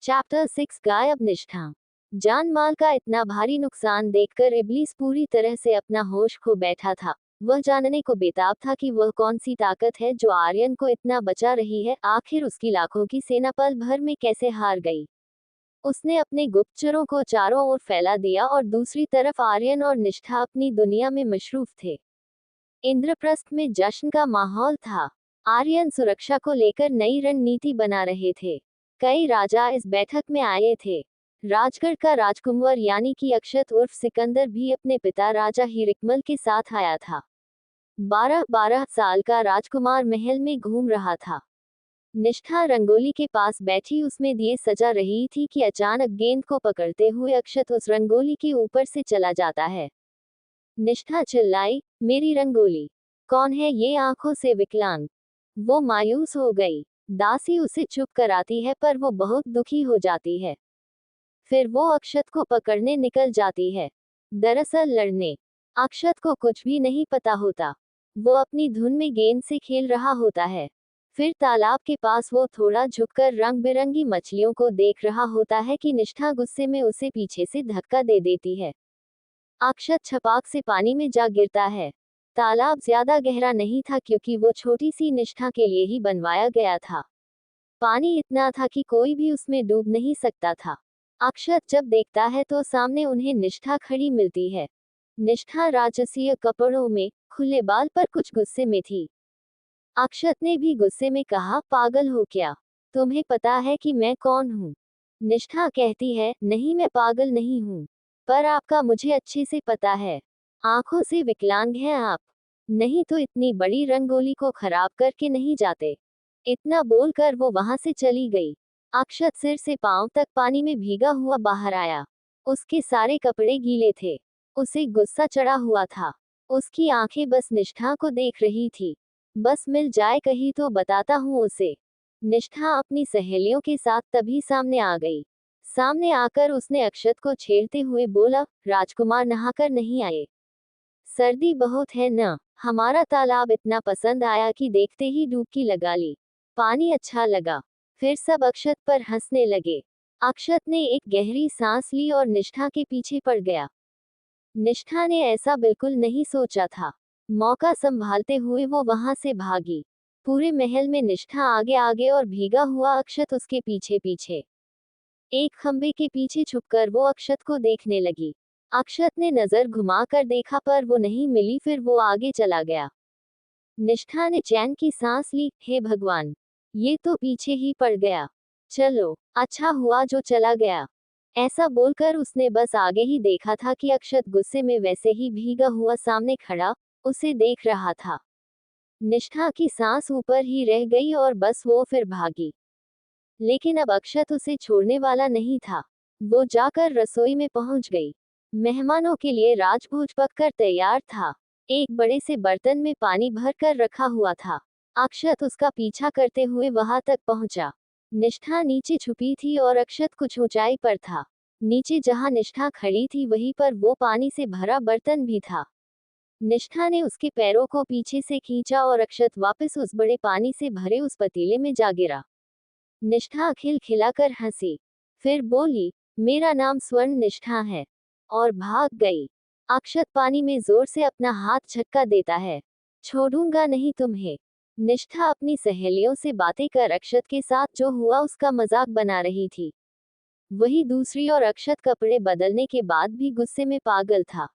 Chapter 6 गायब निष्ठा। जान माल का इतना भारी नुकसान देखकर इब्लीस पूरी तरह से अपना होश खो बैठा था। वह जानने को बेताब था कि वह कौन सी ताकत है जो आर्यन को इतना बचा रही है। आखिर उसकी लाखों की सेना पल भर में कैसे हार गई। उसने अपने गुप्तचरों को चारों ओर फैला दिया और दूसरी तरफ आर्यन और निष्ठा अपनी दुनिया में मशरूफ थे। इंद्रप्रस्थ में जश्न का माहौल था। आर्यन सुरक्षा को लेकर नई रणनीति बना रहे थे। कई राजा इस बैठक में आए थे। राजगढ़ का राजकुंवर यानी कि अक्षत उर्फ सिकंदर भी अपने पिता राजा हिरकमल के साथ आया था। 12-12 साल का राजकुमार महल में घूम रहा था। निष्ठा रंगोली के पास बैठी उसमें दिए सजा रही थी कि अचानक गेंद को पकड़ते हुए अक्षत उस रंगोली के ऊपर से चला जाता है। निष्ठा चिल्लाई, मेरी रंगोली! कौन है ये आंखों से विकलांग? वो मायूस हो गई। दासी उसे चुप कराती है पर वो बहुत दुखी हो जाती है। फिर वो अक्षत को पकड़ने निकल जाती है। दरअसल लड़ने अक्षत को कुछ भी नहीं पता होता। वो अपनी धुन में गेंद से खेल रहा होता है। फिर तालाब के पास वो थोड़ा झुककर रंग बिरंगी मछलियों को देख रहा होता है कि निष्ठा गुस्से में उसे पीछे से धक्का दे देती है। अक्षत छपाक से पानी में जा गिरता है। तालाब ज्यादा गहरा नहीं था क्योंकि वो छोटी सी निष्ठा के लिए ही बनवाया गया था। पानी इतना था कि कोई भी उसमें डूब नहीं सकता था। अक्षत जब देखता है तो सामने उन्हें निष्ठा खड़ी मिलती है। निष्ठा राजसीय कपड़ों में, खुले बाल पर कुछ गुस्से में थी। अक्षत ने भी गुस्से में कहा, पागल हो क्या? तुम्हें पता है कि मैं कौन हूँ? निष्ठा कहती है, नहीं मैं पागल नहीं हूँ। पर आपका मुझे अच्छे से पता है। आंखों से विकलांग हैं आप। नहीं तो इतनी बड़ी रंगोली को खराब करके नहीं जाते। इतना बोलकर वो वहां से चली गई। अक्षत सिर से पांव तक पानी में भीगा हुआ बाहर आया। उसके सारे कपड़े गीले थे। उसे गुस्सा चढ़ा हुआ था। उसकी आंखें बस निष्ठा को देख रही थी। बस मिल जाए कहीं तो बताता हूँ उसे। निष्ठा अपनी सहेलियों के साथ तभी सामने आ गई। सामने आकर उसने अक्षत को छेड़ते हुए बोला, राजकुमार नहाकर नहीं आए? सर्दी बहुत है न? हमारा तालाब इतना पसंद आया कि देखते ही डुबकी लगा ली। पानी अच्छा लगा। फिर सब अक्षत पर हंसने लगे। अक्षत ने एक गहरी सांस ली और निष्ठा के पीछे पड़ गया। निष्ठा ने ऐसा बिल्कुल नहीं सोचा था। मौका संभालते हुए वो वहां से भागी। पूरे महल में निष्ठा आगे आगे और भीगा हुआ अक्षत उसके पीछे पीछे। एक खंबे के पीछे छुपकर वो अक्षत को देखने लगी। अक्षत ने नजर घुमाकर देखा पर वो नहीं मिली। फिर वो आगे चला गया। निष्ठा ने चैन की सांस ली, हे भगवान, ये तो पीछे ही पड़ गया। चलो, अच्छा हुआ जो चला गया। ऐसा बोलकर उसने बस आगे ही देखा था कि अक्षत गुस्से में वैसे ही भीगा हुआ सामने खड़ा उसे देख रहा था। निष्ठा की सांस ऊपर ही रह गई और बस वो फिर भागी। लेकिन अब अक्षत उसे छोड़ने वाला नहीं था। वो जाकर रसोई में पहुंच गई। मेहमानों के लिए राजभोज पककर तैयार था। एक बड़े से बर्तन में पानी भर कर रखा हुआ था। अक्षत उसका पीछा करते हुए वहां तक पहुंचा। निष्ठा नीचे छुपी थी और अक्षत कुछ ऊंचाई पर था। नीचे जहां निष्ठा खड़ी थी वहीं पर वो पानी से भरा बर्तन भी था। निष्ठा ने उसके पैरों को पीछे से खींचा और अक्षत वापस उस बड़े पानी से भरे उस पतीले में जा गिरा। निष्ठा खिलखिलाकर हंसी। फिर बोली, मेरा नाम स्वर्ण निष्ठा है। और भाग गई। अक्षत पानी में जोर से अपना हाथ झटका देता है। छोड़ूंगा नहीं तुम्हें। निष्ठा अपनी सहेलियों से बातें कर अक्षत के साथ जो हुआ उसका मजाक बना रही थी। वही दूसरी और अक्षत कपड़े बदलने के बाद भी गुस्से में पागल था।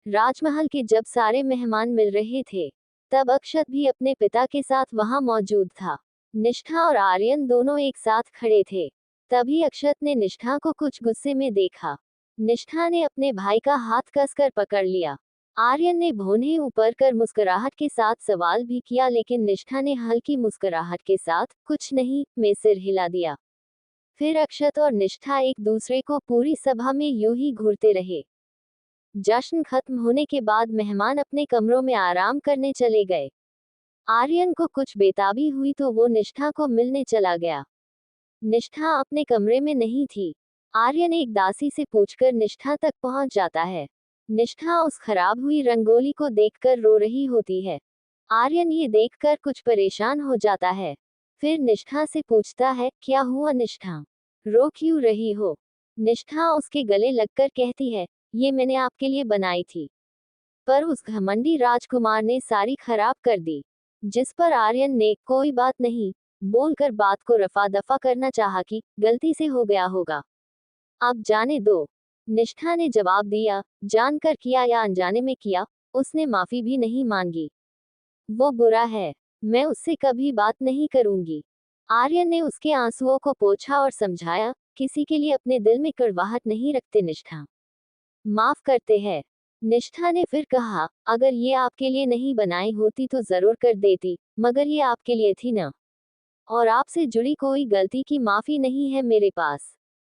राजमहल के जब सारे मेहमान मिल रहे थे तब अक्षत भी अपने पिता के साथ वहां मौजूद था। निष्ठा और आर्यन दोनों एक साथ खड़े थे। तभी अक्षत ने निष्ठा को कुछ गुस्से में देखा। निष्ठा ने अपने भाई का हाथ कसकर पकड़ लिया। आर्यन ने भौहें ऊपर कर मुस्कुराहट के साथ सवाल भी किया लेकिन निष्ठा ने हल्की मुस्कुराहट के साथ कुछ नहीं में सिर हिला दिया। फिर अक्षत और निष्ठा एक दूसरे को पूरी सभा में यूं ही घूरते रहे। जश्न खत्म होने के बाद मेहमान अपने कमरों में आराम करने चले गए। आर्यन को कुछ बेताबी हुई तो वो निष्ठा को मिलने चला गया। निष्ठा अपने कमरे में नहीं थी। आर्यन एक दासी से पूछकर निष्ठा तक पहुंच जाता है। निष्ठा उस खराब हुई रंगोली को देखकर रो रही होती है। आर्यन ये देखकर कुछ परेशान हो जाता है। फिर निष्ठा से पूछता है, क्या हुआ निष्ठा? रो क्यों रही हो? निष्ठा उसके गले लगकर कहती है, ये मैंने आपके लिए बनाई थी। पर उस घमंडी राजकुमार ने सारी खराब कर दी। जिस पर आर्यन ने कोई बात नहीं बोलकर बात को रफा दफा करना चाहा कि गलती से हो गया होगा, अब जाने दो। निष्ठा ने जवाब दिया, जानकर किया या अनजाने में किया, उसने माफी भी नहीं मांगी। वो बुरा है, मैं उससे कभी बात नहीं करूंगी। आर्यन ने उसके आंसुओं को पोंछा और समझाया, किसी के लिए अपने दिल में कड़वाहट नहीं रखते निष्ठा, माफ करते हैं। निष्ठा ने फिर कहा, अगर ये आपके लिए नहीं बनाई होती तो जरूर कर देती, मगर ये आपके लिए थी ना, और आपसे जुड़ी कोई गलती की माफी नहीं है मेरे पास।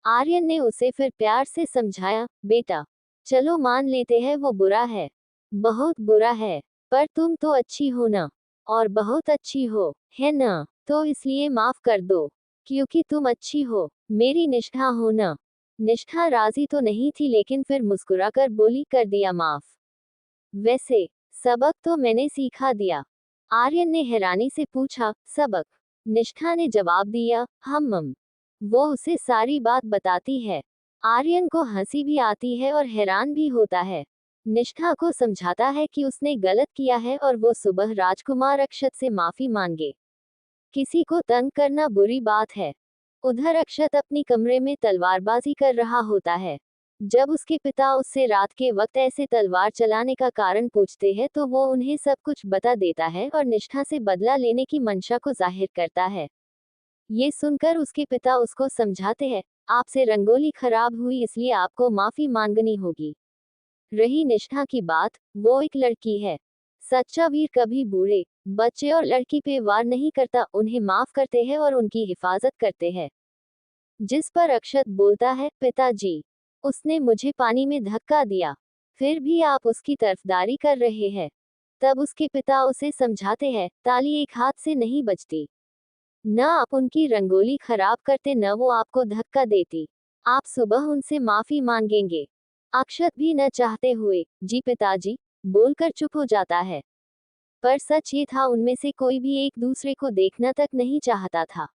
आर्यन ने उसे फिर प्यार से समझाया, बेटा, चलो मान लेते हैं वो बुरा है, बहुत बुरा है, पर तुम तो अच्छी हो ना, और बहुत अच्छी हो, है ना, तो इसलिए माफ कर दो, क्योंकि तुम अच्छी हो, मेरी निष्ठा हो ना। निष्ठा राजी तो नहीं थी लेकिन फिर मुस्कुराकर बोली, कर दिया माफ। वैसे सबक तो मैंने सिखा दिया। आर्यन ने हैरानी से पूछा, सबक? निष्ठा ने जवाब दिया, हम। वो उसे सारी बात बताती है। आर्यन को हंसी भी आती है और हैरान भी होता है। निष्ठा को समझाता है कि उसने गलत किया है और वो सुबह राजकुमार अक्षत से माफी मांगे। किसी को तंग करना बुरी बात है। उधर अक्षत अपनी कमरे में तलवारबाजी कर रहा होता है। जब उसके पिता उससे रात के वक्त ऐसे तलवार चलाने का कारण पूछते हैं तो वो उन्हें सब कुछ बता देता है और निष्ठा से बदला लेने की मंशा को जाहिर करता है। ये सुनकर उसके पिता उसको समझाते हैं, आपसे रंगोली खराब हुई इसलिए आपको माफी मांगनी होगी। रही निष्ठा की बात, वो एक लड़की है। सच्चा वीर कभी बूढ़े बच्चे और लड़की पे वार नहीं करता, उन्हें माफ करते हैं और उनकी हिफाजत करते हैं। जिस पर अक्षत बोलता है, पिताजी, उसने मुझे पानी में धक्का दिया, फिर भी आप उसकी तरफदारी कर रहे हैं। तब उसके पिता उसे समझाते हैं, ताली एक हाथ से नहीं बजती। न आप उनकी रंगोली खराब करते न वो आपको धक्का देती। आप सुबह उनसे माफी मांगेंगे। अक्षत भी न चाहते हुए, जी पिताजी, बोलकर चुप हो जाता है। पर सच ये था, उनमें से कोई भी एक दूसरे को देखना तक नहीं चाहता था।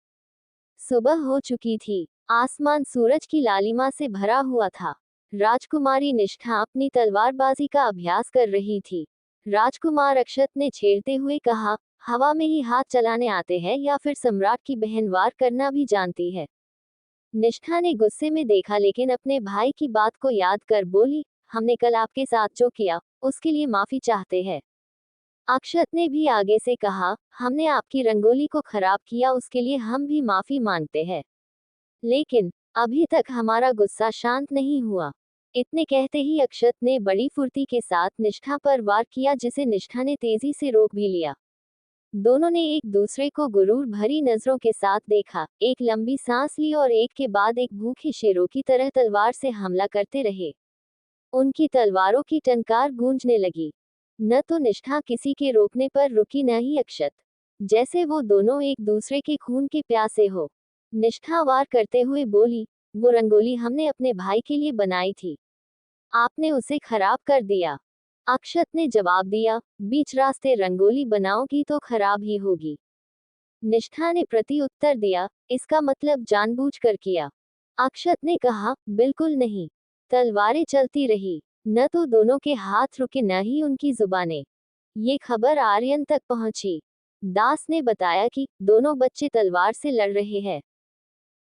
सुबह हो चुकी थी। आसमान सूरज की लालिमा से भरा हुआ था। राजकुमारी निष्ठा अपनी तलवारबाजी का अभ्यास कर रही थी। राजकुमार अक्षत ने छेड़ते हुए कहा, हवा में ही हाथ चलाने आते हैं या फिर सम्राट की बहन वार करना भी जानती है? निष्ठा ने गुस्से में देखा लेकिन अपने भाई की बात को याद कर बोली, हमने कल आपके साथ जो किया उसके लिए माफी चाहते हैं। अक्षत ने भी आगे से कहा, हमने आपकी रंगोली को खराब किया उसके लिए हम भी माफी मांगते हैं। लेकिन अभी तक हमारा गुस्सा शांत नहीं हुआ। इतने कहते ही अक्षत ने बड़ी फुर्ती के साथ निष्ठा पर वार किया जिसे निष्ठा ने तेजी से रोक भी लिया। दोनों ने एक दूसरे को गुरूर भरी नजरों के साथ देखा, एक लंबी सांस ली और एक के बाद एक भूखे शेरों की तरह तलवार से हमला करते रहे। उनकी तलवारों की टंकार गूंजने लगी। न तो निष्ठा किसी के रोकने पर रुकी न ही अक्षत, जैसे वो दोनों एक दूसरे के खून के प्यासे हो। निष्ठा वार करते हुए बोली, वो रंगोली हमने अपने भाई के लिए बनाई थी, आपने उसे खराब कर दिया। अक्षत ने जवाब दिया, बीच रास्ते रंगोली बनाओगी तो खराब ही होगी। निष्ठा ने प्रति उत्तर दिया, इसका मतलब जानबूझकर किया? अक्षत ने कहा, बिल्कुल नहीं। तलवारें चलती रही, न तो दोनों के हाथ रुके न ही उनकी जुबानें। ये खबर आर्यन तक पहुंची। दास ने बताया कि दोनों बच्चे तलवार से लड़ रहे हैं,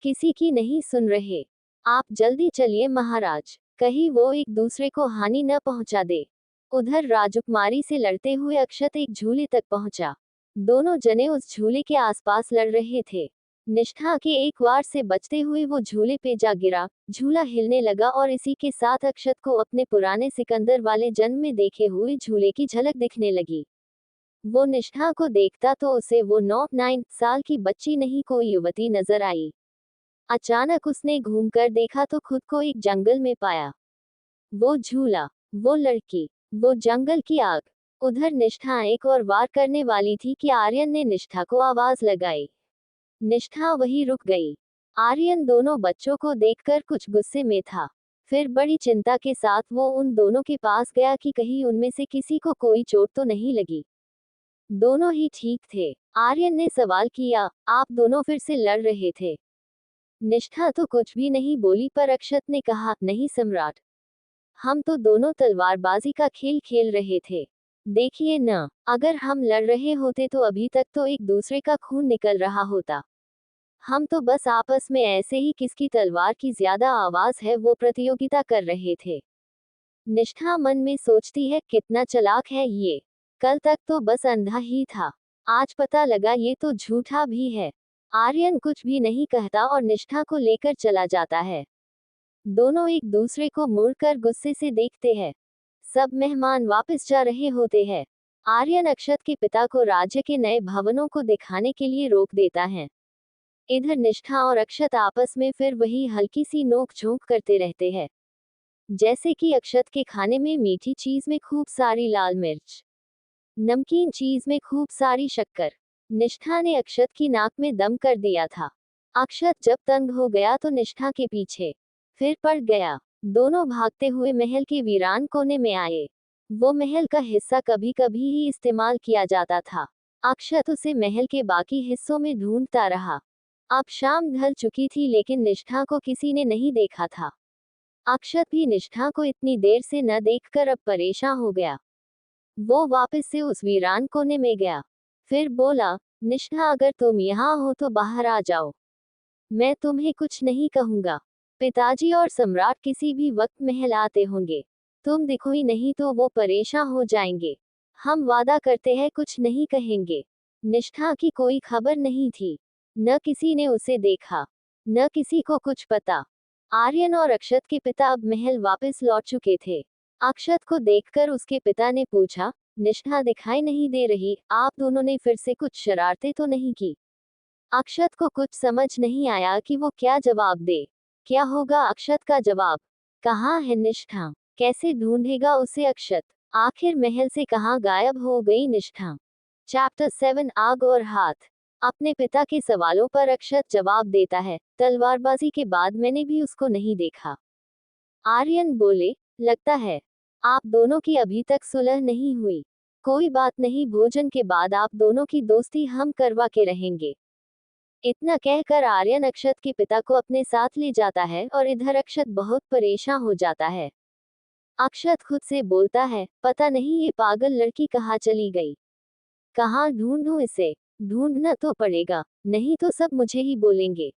किसी की नहीं सुन रहे। आप जल्दी चलिए महाराज, कहीं वो एक दूसरे को हानि न पहुंचा दे। उधर राजकुमारी से लड़ते हुए अक्षत एक झूले तक पहुंचा। दोनों जने उस झूले के आसपास लड़ रहे थे। निष्ठा के एक वार से बचते हुए वो झूले पे जा गिरा, झूला हिलने लगा और इसी के साथ अक्षत को अपने पुराने सिकंदर वाले जन्म में देखे हुए झूले की झलक दिखने लगी। वो निष्ठा को देखता तो उसे वो 9 साल की बच्ची नहीं कोई युवती नजर आई। अचानक उसने घूमकर देखा तो खुद को एक जंगल में पाया। वो झूला, वो लड़की, वो जंगल की आग। उधर निष्ठा एक और वार करने वाली थी कि आर्यन ने निष्ठा को आवाज लगाई। निष्ठा वहीं रुक गई। आर्यन दोनों बच्चों को देखकर कुछ गुस्से में था। फिर बड़ी चिंता के साथ वो उन दोनों के पास गया कि कहीं उनमें से किसी को कोई चोट तो नहीं लगी। दोनों ही ठीक थे। आर्यन ने सवाल किया, आप दोनों फिर से लड़ रहे थे? निष्ठा तो कुछ भी नहीं बोली, पर अक्षत ने कहा, नहीं सम्राट, हम तो दोनों तलवारबाजी का खेल खेल रहे थे। देखिए न, अगर हम लड़ रहे होते तो अभी तक तो एक दूसरे का खून निकल रहा होता। हम तो बस आपस में ऐसे ही किसकी तलवार की ज्यादा आवाज है वो प्रतियोगिता कर रहे थे। निष्ठा मन में सोचती है, कितना चालाक है ये। कल तक तो बस अंधा ही था, आज पता लगा ये तो झूठा भी है। आर्यन कुछ भी नहीं कहता और निष्ठा को लेकर चला जाता है। दोनों एक दूसरे को मुड़कर गुस्से से देखते हैं। सब मेहमान वापस जा रहे होते हैं। आर्यन अक्षत के पिता को राज्य के नए भवनों को दिखाने के लिए रोक देता है। इधर निष्ठा और अक्षत आपस में फिर वही हल्की सी नोक झोंक करते रहते हैं। जैसे कि अक्षत के खाने में मीठी चीज में खूब सारी लाल मिर्च, नमकीन चीज में खूब सारी शक्कर। निष्ठा ने अक्षत की नाक में दम कर दिया था। अक्षत जब तंग हो गया तो निष्ठा के पीछे फिर पड़ गया। दोनों भागते हुए महल के वीरान कोने में आए। वो महल का हिस्सा कभी कभी ही इस्तेमाल किया जाता था। अक्षत उसे महल के बाकी हिस्सों में ढूंढता रहा। अब शाम ढल चुकी थी लेकिन निष्ठा को किसी ने नहीं देखा था। अक्षत भी निष्ठा को इतनी देर से न देखकर अब परेशान हो गया। वो वापस से उस वीरान कोने में गया। फिर बोला, निष्ठा अगर तुम यहाँ हो तो बाहर आ जाओ, मैं तुम्हें कुछ नहीं कहूंगा। पिताजी और सम्राट किसी भी वक्त महल आते होंगे, तुम दिखो ही नहीं तो वो परेशान हो जाएंगे। हम वादा करते हैं कुछ नहीं कहेंगे। निष्ठा की कोई खबर नहीं थी, न किसी ने उसे देखा, न किसी को कुछ पता। आर्यन और अक्षत के पिता अब महल वापस लौट चुके थे। अक्षत को देखकर उसके पिता ने पूछा, निष्ठा दिखाई नहीं दे रही, आप दोनों ने फिर से कुछ शरारतें तो नहीं की? अक्षत को कुछ समझ नहीं आया कि वो क्या जवाब दे। क्या होगा अक्षत का जवाब? कहाँ है निष्ठा? कैसे ढूंढेगा उसे अक्षत? आखिर महल से कहाँ गायब हो गई निष्ठा? चैप्टर 7, आग और हाथ। अपने पिता के सवालों पर अक्षत जवाब देता है, तलवारबाजी के बाद मैंने भी उसको नहीं देखा। आर्यन बोले, लगता है आप दोनों की अभी तक सुलह नहीं हुई। कोई बात नहीं, भोजन के बाद आप दोनों की दोस्ती हम करवा के रहेंगे। इतना कहकर आर्यन अक्षत के पिता को अपने साथ ले जाता है और इधर अक्षत बहुत परेशान हो जाता है। अक्षत खुद से बोलता है, पता नहीं ये पागल लड़की कहाँ चली गई। कहाँ ढूंढूं इसे? ढूंढना तो पड़ेगा, नहीं तो सब मुझे ही बोलेंगे।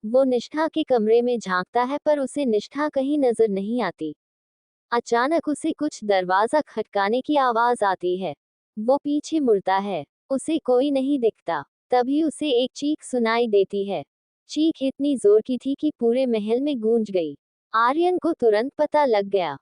वो निष्ठा के कमरे में झांकता है पर उसे निष्ठा कहीं नजर नहीं आती। अचानक उसे कुछ दरवाजा खटकाने की आवाज आती है। वो पीछे मुड़ता है, उसे कोई नहीं दिखता। तभी उसे एक चीख सुनाई देती है। चीख इतनी जोर की थी कि पूरे महल में गूंज गई। आर्यन को तुरंत पता लग गया।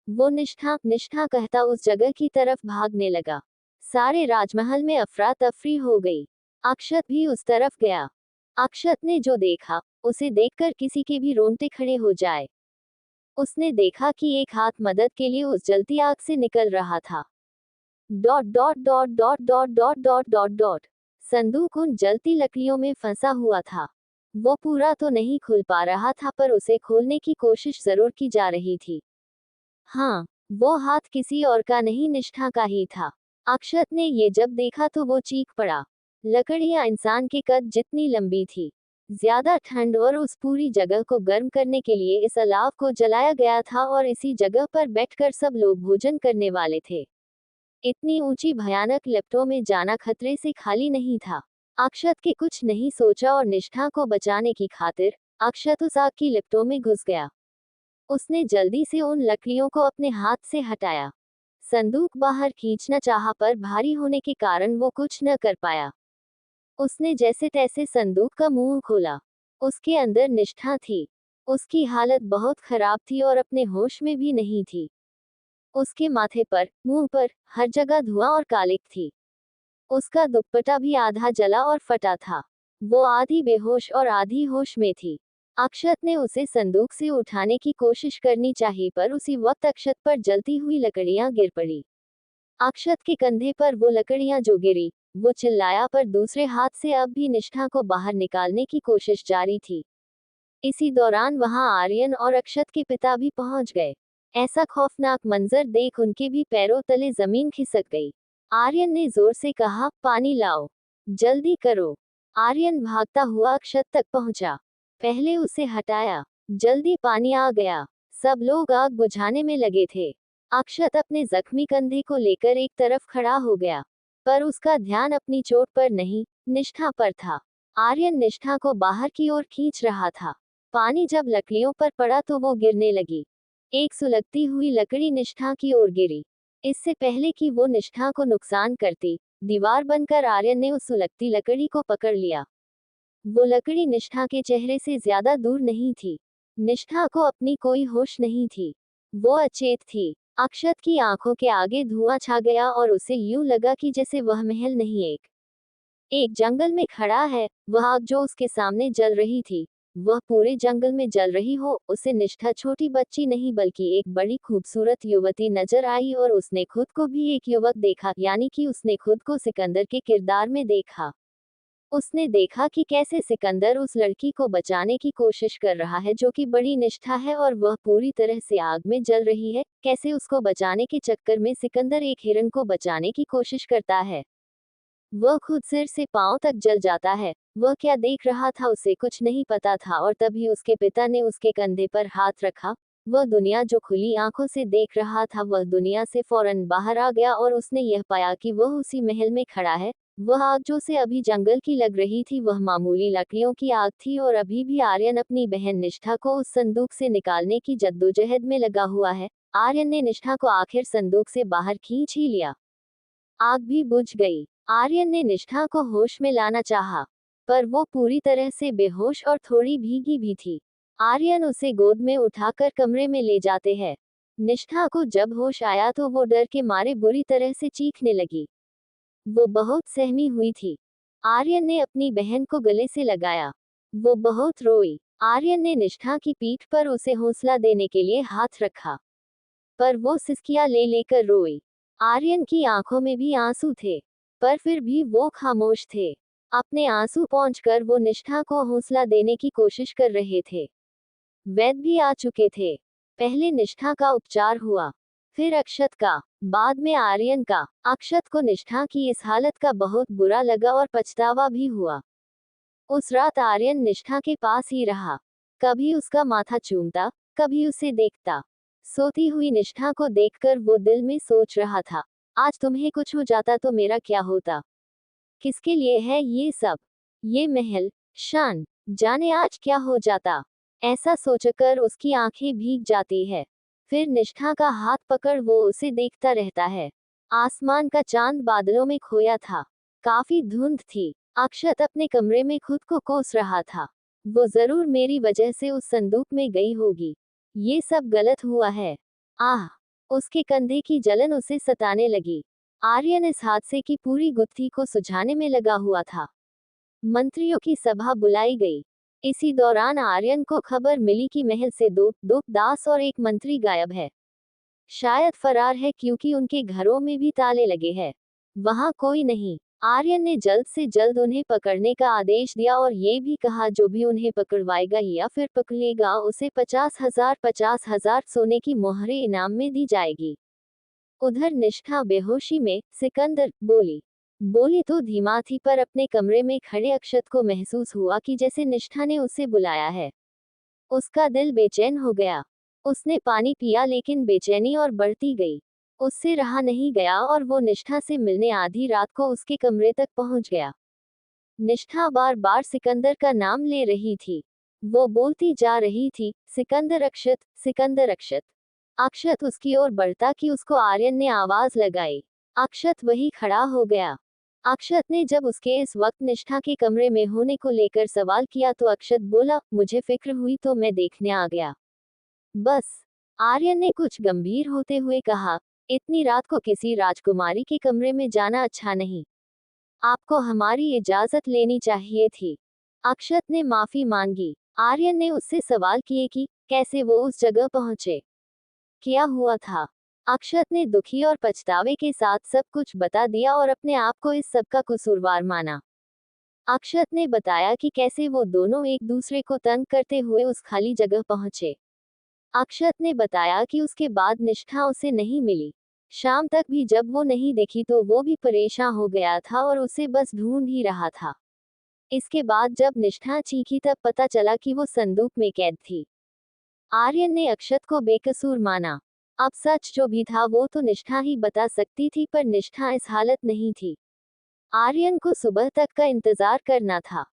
वो निष्ठा निष्ठा कहता उस जगह की तरफ भागने लगा। सारे राजमहल में अफरा तफरी हो गई। अक्षत भी उस तरफ गया। अक्षत ने जो देखा, उसे देखकर किसी के भी रोंगटे खड़े हो जाए। उसने देखा कि एक हाथ मदद के लिए उस जलती आग से निकल रहा था। Dot dot dot dot dot dot dot dot dot. संदूक उन जलती लकड़ियों में फंसा हुआ था। वो पूरा तो नहीं खुल पा रहा था पर उसे खोलने की कोशिश जरूर की जा रही थी। हाँ, वो हाथ किसी और का नहीं, निष्ठा का ही था। अक्षत ने ये जब देखा तो वो चीख पड़ा। लकड़ियां इंसान के कद जितनी लंबी थी। ज्यादा ठंड और उस पूरी जगह को गर्म करने के लिए इस अलाव को जलाया गया था और इसी जगह पर बैठकर सब लोग भोजन करने वाले थे। इतनी ऊंची भयानक लिफ्टों में जाना खतरे से खाली नहीं था। अक्षत के कुछ नहीं सोचा और निष्ठा को बचाने की खातिर अक्षत उस आग की लिफ्टों में घुस गया। उसने जल्दी से उन लकड़ियों को अपने हाथ से हटाया। संदूक बाहर खींचना चाहा पर भारी होने के कारण वो कुछ न कर पाया। उसने जैसे तैसे संदूक का मुंह खोला। उसके अंदर निष्ठा थी। उसकी हालत बहुत खराब थी और अपने होश में भी नहीं थी। उसके माथे पर, मुंह पर, हर जगह धुआं और कालिक थी। उसका दुपट्टा भी आधा जला और फटा था। वो आधी बेहोश और आधी होश में थी। अक्षत ने उसे संदूक से उठाने की कोशिश करनी चाहिए पर उसी वक्त अक्षत पर जलती हुई लकड़ियां गिर पड़ी। अक्षत के कंधे पर वो लकड़ियां जो गिरी, वो चिल्लाया पर दूसरे हाथ से अब भी निष्ठा को बाहर निकालने की कोशिश जारी थी। इसी दौरान वहां आर्यन और अक्षत के पिता भी पहुंच गए। ऐसा खौफनाक मंजर देख उनके भी पैरों तले जमीन खिसक गई। आर्यन ने जोर से कहा, पानी लाओ, जल्दी करो। आर्यन भागता हुआ अक्षत तक पहुंचा। पहले उसे हटाया। जल्दी पानी आ गया। सब लोग आग बुझाने में लगे थे। अक्षत अपने जख्मी कंधे को लेकर एक तरफ खड़ा हो गया, पर उसका ध्यान अपनी चोट पर नहीं, निष्ठा पर था। आर्यन निष्ठा को बाहर की ओर खींच रहा था। पानी जब लकड़ियों पर पड़ा तो वो गिरने लगी। एक सुलगती हुई लकड़ी निष्ठा की ओर गिरी। इससे पहले कि वो निष्ठा को नुकसान करती, दीवार बनकर आर्यन ने उस सुलगती लकड़ी को पकड़ लिया। वो लकड़ी निष्ठा के चेहरे से ज्यादा दूर नहीं थी। निष्ठा को अपनी कोई होश नहीं थी। वो अचेत थी। अक्षत की आंखों के आगे धुआं छा गया और उसे यूं लगा कि जैसे वह महल नहीं एक एक जंगल में खड़ा है। वह आग जो उसके सामने जल रही थी, वह पूरे जंगल में जल रही हो। उसे निष्ठा छोटी बच्ची नहीं बल्कि एक बड़ी खूबसूरत युवती नजर आई और उसने खुद को भी एक युवक देखा, यानी कि उसने खुद को सिकंदर के किरदार में देखा। उसने देखा कि कैसे सिकंदर उस लड़की को बचाने की कोशिश कर रहा है जो कि बड़ी निष्ठा है और वह पूरी तरह से आग में जल रही है। कैसे उसको बचाने के चक्कर में सिकंदर एक हिरन को बचाने की कोशिश करता है। वह खुद सिर से पांव तक जल जाता है। वह क्या देख रहा था उसे कुछ नहीं पता था और तभी उसके पिता ने उसके कंधे पर हाथ रखा। वह दुनिया जो खुली आंखों से देख रहा था, वह दुनिया से फौरन बाहर आ गया और उसने यह पाया कि वह उसी महल में खड़ा है। वह आग जो से अभी जंगल की लग रही थी, वह मामूली लकड़ियों की आग थी और अभी भी आर्यन अपनी बहन निष्ठा को उस संदूक से निकालने की जद्दोजहद में लगा हुआ है। आर्यन ने निष्ठा को आखिर संदूक से बाहर खींच ही लिया। आग भी बुझ गई। आर्यन ने निष्ठा को होश में लाना चाहा, पर वो पूरी तरह से बेहोश और थोड़ी भीगी भी थी। आर्यन उसे गोद में उठाकर कमरे में ले जाते हैं। निष्ठा को जब होश आया तो वो डर के मारे बुरी तरह से चीखने लगी। वो बहुत सहमी हुई थी। आर्यन ने अपनी बहन को गले से लगाया। वो बहुत रोई। आर्यन ने निष्ठा की पीठ पर उसे हौसला देने के लिए हाथ रखा, पर वो सिसकियां ले लेकर रोई। आर्यन की आंखों में भी आंसू थे, पर फिर भी वो खामोश थे। अपने आंसू पोंछकर वो निष्ठा को हौसला देने की कोशिश कर रहे थे। वैद्य भी आ चुके थे। पहले निष्ठा का उपचार हुआ, फिर अक्षत का, बाद में आर्यन का। अक्षत को निष्ठा की इस हालत का बहुत बुरा लगा और पछतावा भी हुआ। उस रात आर्यन निष्ठा के पास ही रहा। कभी उसका माथा चूमता, कभी उसे देखता। सोती हुई निष्ठा को देखकर वो दिल में सोच रहा था, आज तुम्हें कुछ हो जाता तो मेरा क्या होता। किसके लिए है ये सब, ये महल, शान, जाने आज क्या हो जाता। ऐसा सोचकर उसकी आंखें भीग जाती है। फिर निष्ठा का हाथ पकड़ वो उसे देखता रहता है। आसमान का चांद बादलों में खोया था। काफी धुंध थी। अक्षत अपने कमरे में खुद को कोस रहा था। वो जरूर मेरी वजह से उस संदूक में गई होगी। ये सब गलत हुआ है। आह, उसके कंधे की जलन उसे सताने लगी। आर्यन इस हादसे की पूरी गुत्थी को सुझाने में लगा हुआ था। मंत्रियों की सभा बुलाई गई। इसी दौरान आर्यन को खबर मिली कि महल से दो दास और एक मंत्री गायब है। शायद फरार है, क्योंकि उनके घरों में भी ताले लगे हैं। वहां कोई नहीं। आर्यन ने जल्द से जल्द उन्हें पकड़ने का आदेश दिया और ये भी कहा जो भी उन्हें पकड़वाएगा या फिर पकड़ेगा उसे 50,000 सोने की मोहरें इनाम में दी जाएगी। उधर निष्ठा बेहोशी में, सिकंदर बोली तो धीमा थी, पर अपने कमरे में खड़े अक्षत को महसूस हुआ कि जैसे निष्ठा ने उसे बुलाया है। उसका दिल बेचैन हो गया। उसने पानी पिया, लेकिन बेचैनी और बढ़ती गई। उससे रहा नहीं गया और वो निष्ठा से मिलने आधी रात को उसके कमरे तक पहुंच गया। निष्ठा बार बार सिकंदर का नाम ले रही थी। वो बोलती जा रही थी, सिकंदर अक्षत, सिकंदर अक्षत। अक्षत उसकी ओर बढ़ता कि उसको आर्यन ने आवाज लगाई। अक्षत वही खड़ा हो गया। अक्षत ने जब उसके इस वक्त निष्ठा के कमरे में होने को लेकर सवाल किया तो अक्षत बोला, मुझे फिक्र हुई तो मैं देखने आ गया, बस। आर्यन ने कुछ गंभीर होते हुए कहा, इतनी रात को किसी राजकुमारी के कमरे में जाना अच्छा नहीं। आपको हमारी इजाजत लेनी चाहिए थी। अक्षत ने माफी मांगी। आर्यन ने उससे सवाल किए कि कैसे वो उस जगह पहुंचे, क्या हुआ था। अक्षत ने दुखी और पछतावे के साथ सब कुछ बता दिया और अपने आप को इस सब का कसूरवार माना। अक्षत ने बताया कि कैसे वो दोनों एक दूसरे को तंग करते हुए उस खाली जगह पहुंचे। अक्षत ने बताया कि उसके बाद निष्ठा उसे नहीं मिली। शाम तक भी जब वो नहीं दिखी तो वो भी परेशान हो गया था और उसे बस ढूंढ ही रहा था। इसके बाद जब निष्ठा चीखी तब पता चला कि वो संदूक में कैद थी। आर्यन ने अक्षत को बेकसूर माना। अब सच जो भी था वो तो निष्ठा ही बता सकती थी, पर निष्ठा इस हालत नहीं थी। आर्यन को सुबह तक का इंतजार करना था।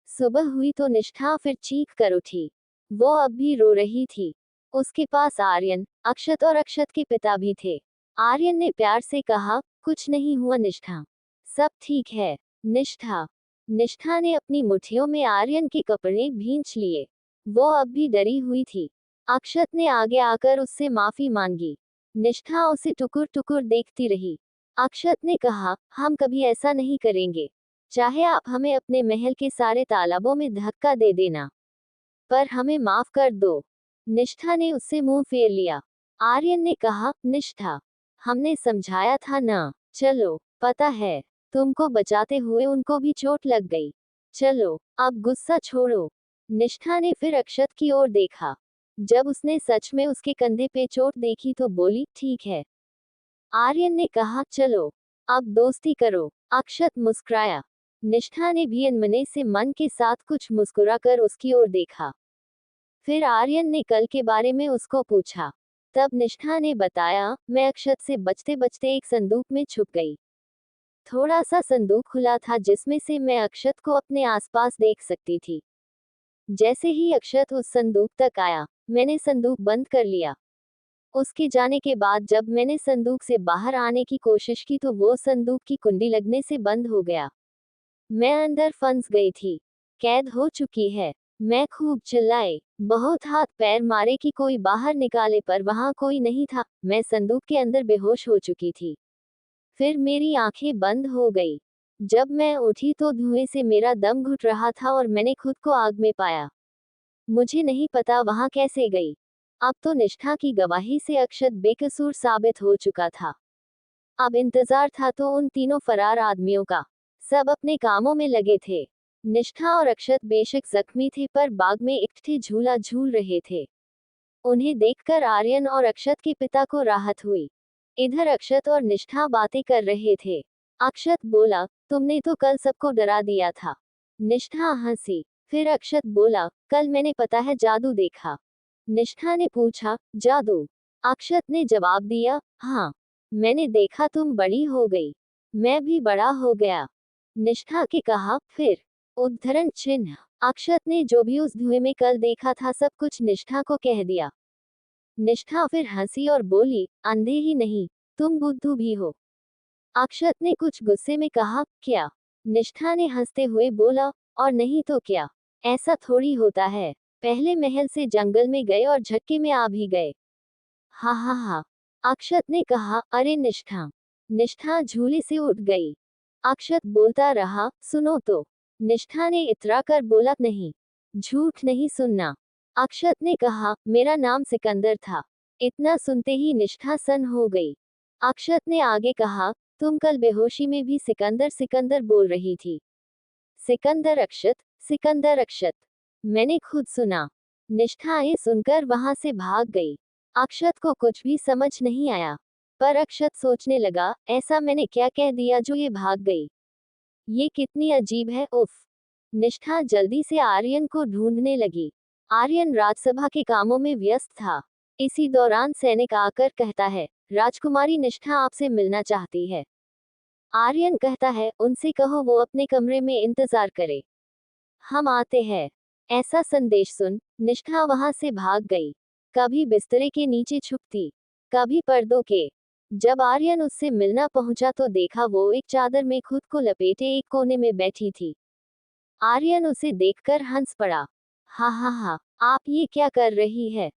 सुबह हुई तो निष्ठा फिर चीख कर उठी। वो अब भी रो रही थी। उसके पास आर्यन, अक्षत और अक्षत के पिता भी थे। आर्यन ने प्यार से कहा, कुछ नहीं हुआ निष्ठा, सब ठीक है। निष्ठा निष्ठा ने अपनी मुट्ठियों में आर्यन के कपड़े भींच लिए। वो अब भी डरी हुई थी। अक्षत ने आगे आकर उससे माफी मांगी। निष्ठा उसे टुकुर टुकुर देखती रही। अक्षत ने कहा, हम कभी ऐसा नहीं करेंगे, चाहे आप हमें अपने महल के सारे तालाबों में धक्का दे देना, पर हमें माफ कर दो। निष्ठा ने उससे मुंह फेर लिया। आर्यन ने कहा, निष्ठा, हमने समझाया था ना, चलो, पता है तुमको बचाते हुए उनको भी चोट लग गई, चलो अब गुस्सा छोड़ो। निष्ठा ने फिर अक्षत की ओर देखा। जब उसने सच में उसके कंधे पे चोट देखी तो बोली, ठीक है। आर्यन ने कहा, चलो अब दोस्ती करो। अक्षत मुस्कुराया। निष्ठा ने भी अनमने से मन के साथ कुछ मुस्कुराकर उसकी ओर देखा। फिर आर्यन ने कल के बारे में उसको पूछा। तब निष्ठा ने बताया, मैं अक्षत से बचते बचते एक संदूक में छुप गई। थोड़ा सा संदूक खुला था जिसमें से मैं अक्षत को अपने आसपास देख सकती थी। जैसे ही अक्षत उस संदूक तक आया, मैंने संदूक बंद कर लिया। उसके जाने के बाद जब मैंने संदूक से बाहर आने की कोशिश की तो वो संदूक की कुंडी लगने से बंद हो गया। मैं अंदर फंस गई थी, कैद हो चुकी है। मैं खूब चिल्लाई, बहुत हाथ पैर मारे कि कोई बाहर निकाले, पर वहां कोई नहीं था। मैं संदूक के अंदर बेहोश हो चुकी थी। फिर मेरी आंखें बंद हो गई। जब मैं उठी तो धुएं से मेरा दम घुट रहा था और मैंने खुद को आग में पाया। मुझे नहीं पता वहां कैसे गई। अब तो निष्ठा की गवाही से अक्षत बेकसूर साबित हो चुका था। अब इंतजार था तो उन तीनों फरार आदमियों का। सब अपने कामों में लगे थे। निष्ठा और अक्षत बेशक जख्मी थे, पर बाग में इकट्ठे झूला झूल रहे थे। उन्हें देखकर आर्यन और अक्षत के पिता को राहत हुई। इधर अक्षत और निष्ठा बातें कर रहे थे। अक्षत बोला, तुमने तो कल सबको डरा दिया था। निष्ठा हंसी। फिर अक्षत बोला, कल मैंने पता है जादू देखा। निष्ठा ने पूछा, जादू? अक्षत ने जवाब दिया, हाँ, मैंने देखा तुम बड़ी हो गई, मैं भी बड़ा हो गया। निष्ठा के कहा, फिर? उद्धरण चिन्ह। अक्षत ने जो भी उस धुएं में कल देखा था सब कुछ निष्ठा को कह दिया। निष्ठा फिर हंसी और बोली, अंधे ही नहीं, तुम बुद्धू भी हो। अक्षत ने कुछ गुस्से में कहा, क्या? निष्ठा ने हंसते हुए बोला, और नहीं तो क्या, ऐसा थोड़ी होता है, पहले महल से जंगल में गए और झटके में आ भी गए। हा हा हा। अक्षत ने कहा, अरे निष्ठा। निष्ठा झूले से उठ गई। अक्षत बोलता रहा, सुनो तो। निष्ठा ने इतरा कर बोला, नहीं, झूठ नहीं सुनना। अक्षत ने कहा, मेरा नाम सिकंदर था। इतना सुनते ही निष्ठा सन्न हो गई। अक्षत ने आगे कहा, तुम कल बेहोशी में भी सिकंदर सिकंदर बोल रही थी। सिकंदर अक्षत, सिकंदर अक्षत, मैंने खुद सुना। निष्ठा ये सुनकर वहां से भाग गई। अक्षत को कुछ भी समझ नहीं आया, पर अक्षत सोचने लगा, ऐसा मैंने क्या कह दिया जो ये भाग गई। ये कितनी अजीब है, उफ। निष्ठा जल्दी से आर्यन को ढूंढने लगी। आर्यन राजसभा के कामों में व्यस्त था। इसी दौरान सैनिक आकर कहता है, राजकुमारी निष्ठा आपसे मिलना चाहती है। आर्यन कहता है, उनसे कहो वो अपने कमरे में इंतजार करे, हम आते हैं। ऐसा संदेश सुन निष्ठा वहां से भाग गई। कभी बिस्तरे के नीचे छुपती, कभी पर्दों के। जब आर्यन उससे मिलना पहुंचा तो देखा वो एक चादर में खुद को लपेटे एक कोने में बैठी थी। आर्यन उसे देखकर हंस पड़ा। हा हा हा, आप ये क्या कर रही है?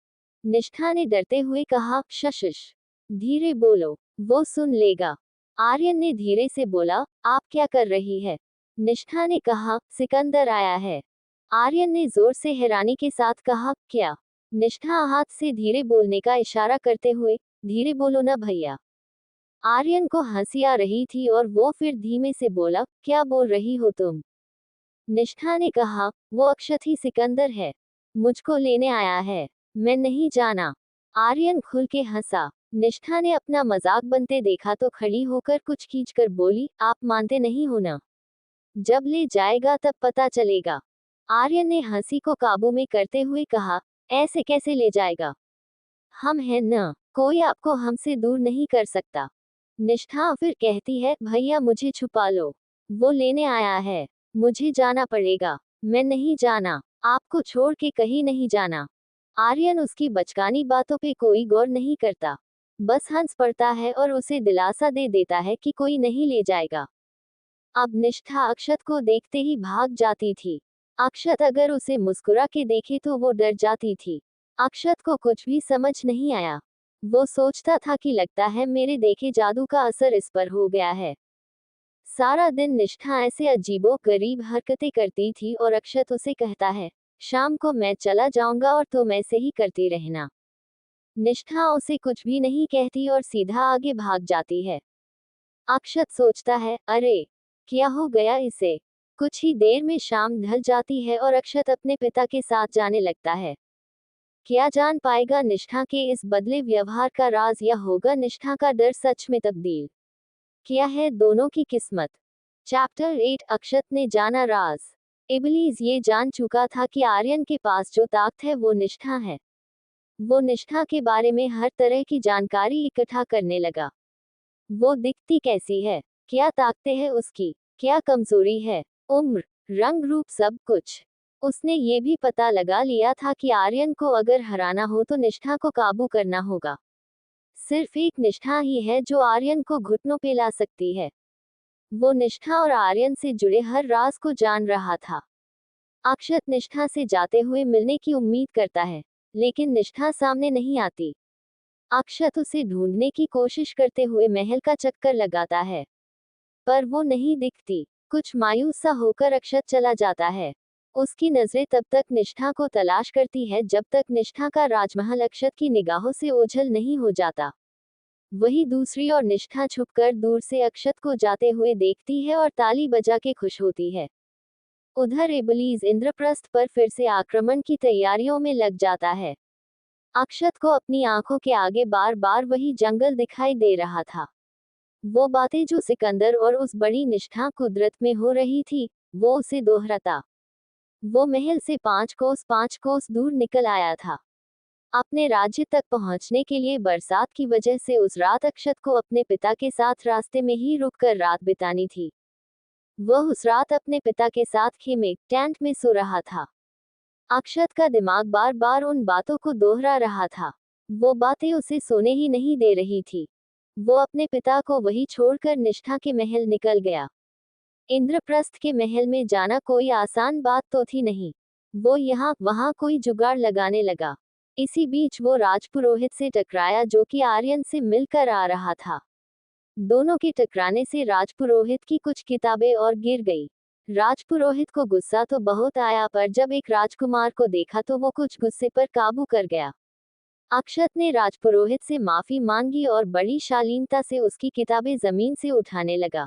निष्ठा ने डरते हुए कहा, शशिश, धीरे बोलो, वो सुन लेगा। आर्यन ने धीरे से बोला, आप क्या कर रही है? निष्ठा ने कहा, सिकंदर आया है। आर्यन ने जोर से हैरानी के साथ कहा, क्या? निष्ठा हाथ से धीरे बोलने का इशारा करते हुए, धीरे बोलो ना भैया। आर्यन को हंसी आ रही थी और वो फिर धीमे से बोला, क्या बोल रही हो तुम? निष्ठा ने कहा, वो अक्षत ही सिकंदर है, मुझको लेने आया है, मैं नहीं जाना। आर्यन खुल के हंसा। निष्ठा ने अपना मजाक बनते देखा तो खड़ी होकर कुछ खींचकर बोली, आप मानते नहीं हो ना? जब ले जाएगा तब पता चलेगा। आर्यन ने हंसी को काबू में करते हुए कहा, ऐसे कैसे ले जाएगा? हम हैं न, कोई आपको हमसे दूर नहीं कर सकता। निष्ठा फिर कहती है, भैया मुझे छुपा लो, वो लेने आया है, मुझे जाना पड़ेगा। मैं नहीं जाना, आपको छोड़ के कहीं नहीं जाना। आर्यन उसकी बचकानी बातों पे कोई गौर नहीं करता, बस हंस पड़ता है और उसे दिलासा दे देता है कि कोई नहीं ले जाएगा। अब निष्ठा अक्षत को देखते ही भाग जाती थी। अक्षत अगर उसे मुस्कुरा के देखे तो वो डर जाती थी। अक्षत को कुछ भी समझ नहीं आया। वो सोचता था कि लगता है मेरे देखे जादू का असर इस पर हो गया है। सारा दिन निष्ठा ऐसे अजीबो गरीब हरकतें करती थी और अक्षत उसे कहता है, शाम को मैं चला जाऊंगा और तुम ऐसे ही करती रहना। निष्ठा उसे कुछ भी नहीं कहती और सीधा आगे भाग जाती है। अक्षत सोचता है, अरे क्या हो गया इसे? कुछ ही देर में शाम ढल जाती है और अक्षत अपने पिता के साथ जाने लगता है। क्या जान पाएगा निष्ठा के इस बदले व्यवहार का राज, या होगा निष्ठा का डर सच में तब्दील? क्या है दोनों की किस्मत? चैप्टर 8 अक्षत ने जाना राज। इबलीस ये जान चुका था कि आर्यन के पास जो ताकत है वो निष्ठा है। वो निष्ठा के बारे में हर तरह की जानकारी इकट्ठा करने लगा। वो दिखती कैसी है, क्या ताकतें हैं उसकी, क्या कमजोरी है, उम्र, रंग रूप सब कुछ। उसने ये भी पता लगा लिया था कि आर्यन को अगर हराना हो तो निष्ठा को काबू करना होगा। सिर्फ एक निष्ठा ही है जो आर्यन को घुटनों पे ला सकती है। वो निष्ठा और आर्यन से जुड़े हर राज को जान रहा था। अक्षत निष्ठा से जाते हुए मिलने की उम्मीद करता है, लेकिन निष्ठा सामने नहीं आती। अक्षत उसे ढूंढने की कोशिश करते हुए महल का चक्कर लगाता है, पर वो नहीं दिखती। कुछ मायूस सा होकर अक्षत चला जाता है। उसकी नजरें तब तक निष्ठा को तलाश करती है जब तक निष्ठा का राजमहल अक्षत की निगाहों से ओझल नहीं हो जाता। वही दूसरी ओर निष्ठा छुपकर दूर से अक्षत को जाते हुए देखती है और ताली बजा के खुश होती है। उधर इबलीस इंद्रप्रस्थ पर फिर से आक्रमण की तैयारियों में लग जाता है। अक्षत को अपनी आंखों के आगे बार बार वही जंगल दिखाई दे रहा था। वो बातें जो सिकंदर और उस बड़ी निष्ठा कुदरत में हो रही थी, वो उसे दोहराता। वो महल से 5 कोस दूर निकल आया था। अपने राज्य तक पहुंचने के लिए बरसात की वजह से उस रात अक्षत को अपने पिता के साथ रास्ते में ही रुककर रात बितानी थी। वह उस रात अपने पिता के साथ खेमे टेंट में सो रहा था। अक्षत का दिमाग बार बार उन बातों को दोहरा रहा था। वो बातें उसे सोने ही नहीं दे रही थी। वो अपने पिता को वही छोड़कर निष्ठा के महल निकल गया। इंद्रप्रस्थ के महल में जाना कोई आसान बात तो थी नहीं। वो यहाँ वहाँ कोई जुगाड़ लगाने लगा। इसी बीच वो राजपुरोहित से टकराया जो कि आर्यन से मिलकर आ रहा था। दोनों के टकराने से राजपुरोहित की कुछ किताबें और गिर गई। राजपुरोहित को गुस्सा तो बहुत आया, पर जब एक राजकुमार को देखा तो वो कुछ गुस्से पर काबू कर गया। अक्षत ने राजपुरोहित से माफी मांगी और बड़ी शालीनता से उसकी किताबें जमीन से उठाने लगा।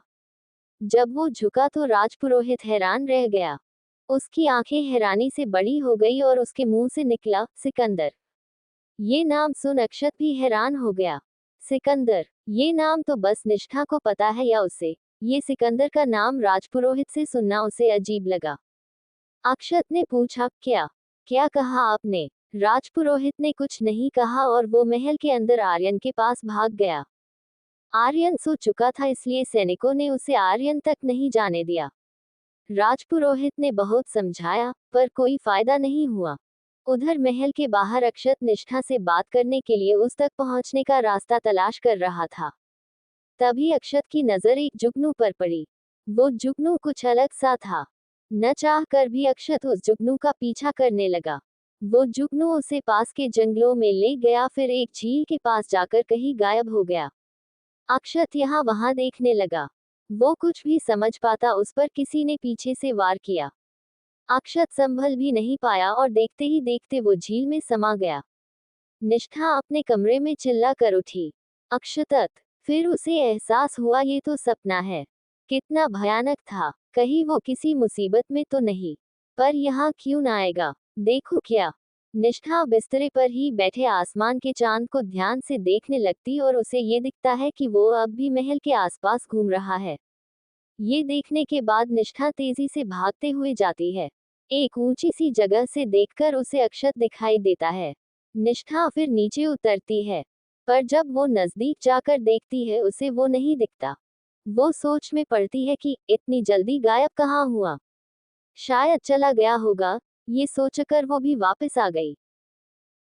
जब वो झुका तो राजपुरोहित हैरान रह गया। उसकी आंखें हैरानी से बड़ी हो गई और उसके मुंह से निकला, सिकंदर। ये नाम सुन अक्षत भी हैरान हो गया। सिकंदर, ये नाम तो बस निष्ठा को पता है या उसे? ये सिकंदर का नाम राजपुरोहित से सुनना उसे अजीब लगा। अक्षत ने पूछा, क्या क्या कहा आपने? राजपुरोहित ने कुछ नहीं कहा और वो महल के अंदर आर्यन के पास भाग गया। आर्यन सो चुका था, इसलिए सैनिकों ने उसे आर्यन तक नहीं जाने दिया। राजपुरोहित ने बहुत समझाया, पर कोई फायदा नहीं हुआ। उधर महल के बाहर अक्षत निष्ठा से बात करने के लिए उस तक पहुंचने का रास्ता तलाश कर रहा था। तभी अक्षत की नजर एक जुगनू पर पड़ी। वो जुगनू कुछ अलग सा था। न चाह कर भी अक्षत उस जुगनू का पीछा करने लगा। वो जुगनू उसे पास के जंगलों में ले गया, फिर एक झील के पास जाकर कहीं गायब हो गया। अक्षत यहाँ वहां देखने लगा। वो कुछ भी समझ पाता, उस पर किसी ने पीछे से वार किया। अक्षत संभल भी नहीं पाया और देखते ही देखते वो झील में समा गया। निष्ठा अपने कमरे में चिल्ला कर उठी, अक्षतत। फिर उसे एहसास हुआ ये तो सपना है। कितना भयानक था, कहीं वो किसी मुसीबत में तो नहीं। पर यहाँ क्यों ना आएगा, देखो क्या। निष्ठा बिस्तरे पर ही बैठे आसमान के चांद को ध्यान से देखने लगती और उसे ये दिखता है कि वो अब भी महल के आसपास घूम रहा है। ये देखने के बाद निष्ठा तेजी से भागते हुए जाती है। एक ऊंची सी जगह से देखकर उसे अक्षत दिखाई देता है। निष्ठा फिर नीचे उतरती है, पर जब वो नजदीक जाकर देखती है उसे वो नहीं दिखता। वो सोच में पड़ती है कि इतनी जल्दी गायब कहाँ हुआ, शायद चला गया होगा। ये सोचकर वो भी वापस आ गई।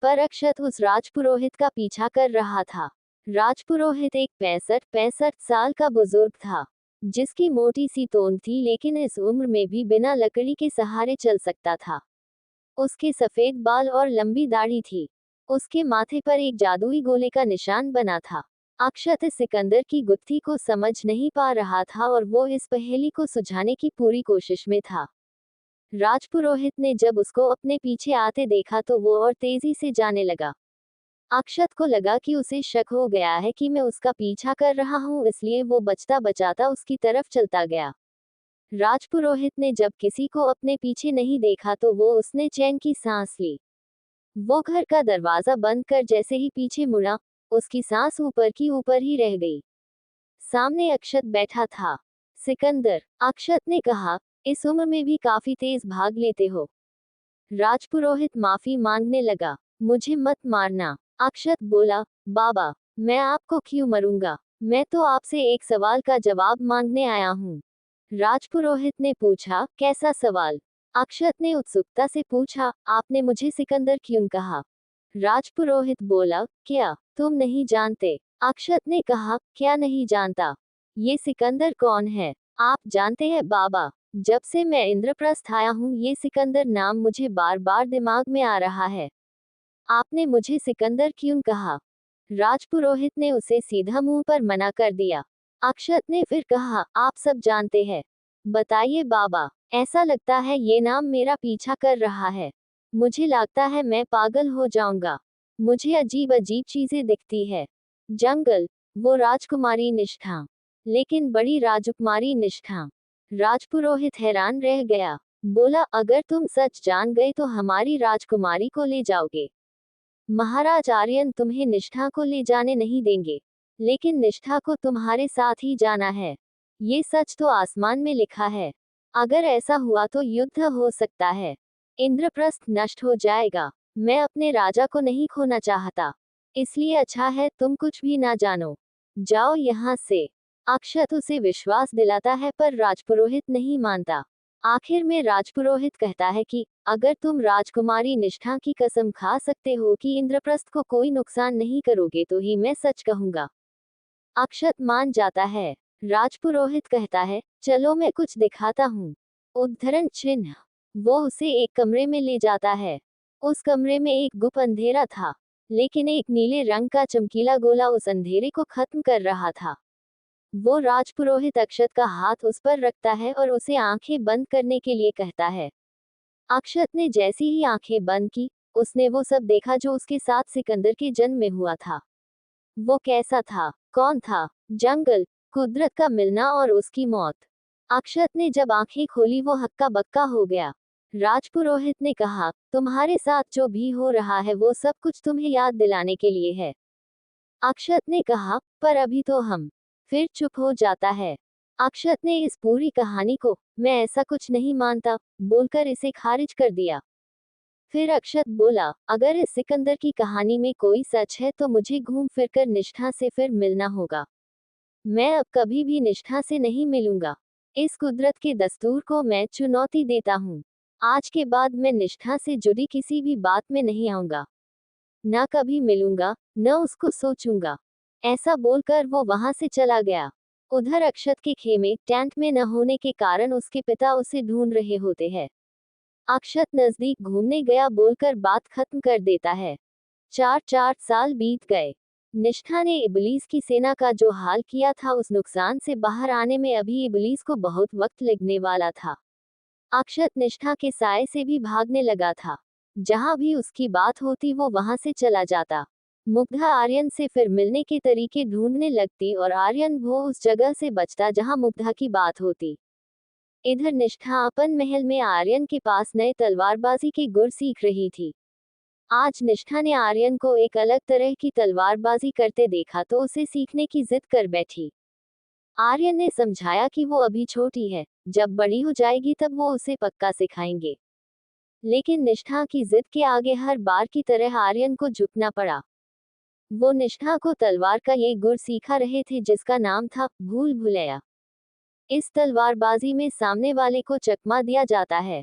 पर अक्षत उस राजपुरोहित का पीछा कर रहा था। राजपुरोहित एक 65 साल का बुजुर्ग था, जिसकी मोटी सी तोंद थी, लेकिन इस उम्र में भी बिना लकड़ी के सहारे चल सकता था। उसके सफेद बाल और लंबी दाढ़ी थी। उसके माथे पर एक जादुई गोले का निशान बना था। अक्षत इस सिकंदर की गुत्थी को समझ नहीं पा रहा था और वो इस पहेली को सुलझाने की पूरी कोशिश में था। राजपुरोहित ने जब उसको अपने पीछे आते देखा तो वो और तेजी से जाने लगा। अक्षत को लगा कि उसे शक हो गया है कि मैं उसका पीछा कर रहा हूँ, इसलिए वो बचता बचाता उसकी तरफ चलता गया। राजपुरोहित ने जब किसी को अपने पीछे नहीं देखा तो वो उसने चैन की सांस ली। वो घर का दरवाजा बंद कर जैसे ही पीछे मुड़ा, उसकी सांस ऊपर की ऊपर ही रह गई। सामने अक्षत बैठा था। सिकंदर, अक्षत ने कहा, इस उम्र में भी काफी तेज भाग लेते हो। राजपुरोहित माफी मांगने लगा। मुझे मत मारना, अक्षत बोला। बाबा, मैं आपको क्यों मरूंगा? मैं तो आपसे एक सवाल का जवाब मांगने आया हूँ। राजपुरोहित ने पूछा, कैसा सवाल? अक्षत ने उत्सुकता से पूछा, आपने मुझे सिकंदर क्यों कहा? राजपुरोहित बोला, क्या तुम नहीं जानते? अक्षत ने कहा, क्या नहीं जानता? ये सिकंदर कौन है? आप जानते हैं बाबा, जब से मैं इंद्रप्रस्थ आया हूँ ये सिकंदर नाम मुझे बार बार दिमाग में आ रहा है। आपने मुझे सिकंदर क्यों कहा? राजपुरोहित ने उसे सीधा मुंह पर मना कर दिया। अक्षत ने फिर कहा, आप सब जानते हैं। बताइए बाबा, ऐसा लगता है ये नाम मेरा पीछा कर रहा है। मुझे लगता है मैं पागल हो जाऊंगा। मुझे अजीब अजीब चीजें दिखती है। जंगल, वो राजकुमारी निष्ठा, लेकिन बड़ी राजकुमारी निष्ठा। राजपुरोहित हैरान रह गया। बोला, अगर तुम सच जान गए तो हमारी राजकुमारी को ले जाओगे। महाराज आर्यन तुम्हें निष्ठा को ले जाने नहीं देंगे, लेकिन निष्ठा को तुम्हारे साथ ही जाना है। ये सच तो आसमान में लिखा है। अगर ऐसा हुआ तो युद्ध हो सकता है। इंद्रप्रस्थ नष्ट हो जाएगा। मैं अपने राजा को नहीं खोना चाहता, इसलिए अच्छा है तुम कुछ भी ना जानो। जाओ यहाँ से। अक्षत उसे विश्वास दिलाता है, पर राजपुरोहित नहीं मानता। आखिर में राजपुरोहित कहता है कि अगर तुम राजकुमारी निष्ठा की कसम खा सकते हो कि इंद्रप्रस्थ को कोई नुकसान नहीं करोगे तो ही मैं सच कहूंगा। अक्षत मान जाता है। राजपुरोहित कहता है, चलो मैं कुछ दिखाता हूँ। उद्धरण चिन्ह। वो उसे एक कमरे में ले जाता है। उस कमरे में एक गुप्त अंधेरा था, लेकिन एक नीले रंग का चमकीला गोला उस अंधेरे को खत्म कर रहा था। वो राजपुरोहित अक्षत का हाथ उस पर रखता है और उसे आंखें बंद करने के लिए कहता है। अक्षत ने जैसी ही आंखें बंद की, उसने वो सब देखा जो उसके साथ सिकंदर के जन्म में हुआ था। वो कैसा था, कौन था? जंगल, कुदरत का मिलना और उसकी मौत। अक्षत ने जब आंखें खोली वो हक्का बक्का हो गया। राजपुरोहित ने कहा, तुम्हारे साथ जो भी हो रहा है वो सब कुछ तुम्हें याद दिलाने के लिए है। अक्षत ने कहा, पर अभी तो हम। फिर चुप हो जाता है। अक्षत ने इस पूरी कहानी को मैं ऐसा कुछ नहीं मानता बोलकर इसे खारिज कर दिया। फिर अक्षत बोला, अगर इस सिकंदर की कहानी में कोई सच है तो मुझे घूम फिरकर निष्ठा से फिर मिलना होगा। मैं अब कभी भी निष्ठा से नहीं मिलूंगा। इस कुदरत के दस्तूर को मैं चुनौती देता हूँ। आज के बाद मैं निष्ठा से जुड़ी किसी भी बात में नहीं आऊंगा। न कभी मिलूंगा, न उसको सोचूंगा। ऐसा बोलकर वो वहां से चला गया। उधर अक्षत के खेमे टेंट में न होने के कारण उसके पिता उसे ढूंढ रहे होते हैं। अक्षत नजदीक घूमने गया बोलकर बात खत्म कर देता है। 4 साल बीत गए। निष्ठा ने इबलीस की सेना का जो हाल किया था उस नुकसान से बाहर आने में अभी इबलीस को बहुत वक्त लगने वाला था। अक्षत निष्ठा के साय से भी भागने लगा था। जहां भी उसकी बात होती वो वहां से चला जाता। मुग्धा आर्यन से फिर मिलने के तरीके ढूंढने लगती और आर्यन वो उस जगह से बचता जहां मुग्धा की बात होती। इधर निष्ठा अपन महल में आर्यन के पास नए तलवारबाजी के गुर सीख रही थी। आज निष्ठा ने आर्यन को एक अलग तरह की तलवारबाजी करते देखा तो उसे सीखने की जिद कर बैठी। आर्यन ने समझाया कि वो अभी छोटी है, जब बड़ी हो जाएगी तब वो उसे पक्का सिखाएंगे। लेकिन निष्ठा की जिद के आगे हर बार की तरह आर्यन को झुकना पड़ा। वो निष्ठा को तलवार का ये गुर सिखा रहे थे जिसका नाम था भूल भुलैया। इस तलवारबाजी में सामने वाले को चकमा दिया जाता है।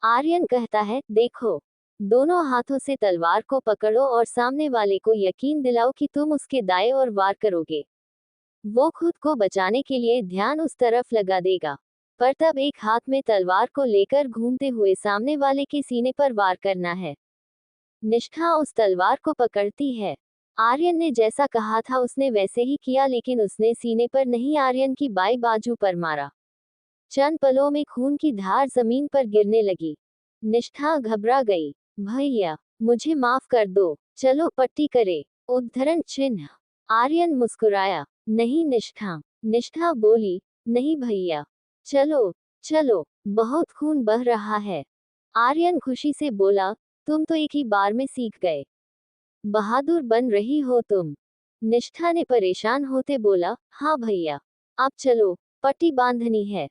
आर्यन कहता है, देखो, दोनों हाथों से तलवार को पकड़ो और सामने वाले को यकीन दिलाओ कि तुम उसके दाएं ओर वार करोगे। वो खुद को बचाने के लिए ध्यान उस तरफ लगा देगा, पर तब एक हाथ में तलवार को लेकर घूमते हुए सामने वाले के सीने पर वार करना है। निष्ठा उस तलवार को पकड़ती है। आर्यन ने जैसा कहा था उसने वैसे ही किया, लेकिन उसने सीने पर नहीं, आर्यन की बाई बाजू पर मारा। चंद पलों में खून की धार जमीन पर गिरने लगी। निष्ठा घबरा गई। भैया, मुझे माफ कर दो, चलो पट्टी करे। उद्धरण चिन्ह। आर्यन मुस्कुराया। नहीं निष्ठा। निष्ठा बोली, नहीं भैया, चलो चलो, बहुत खून बह रहा है। आर्यन खुशी से बोला, तुम तो एक ही बार में सीख गए। बहादुर बन रही हो तुम। निष्ठा ने परेशान होते बोला, हाँ भैया, अब चलो, पट्टी बांधनी है।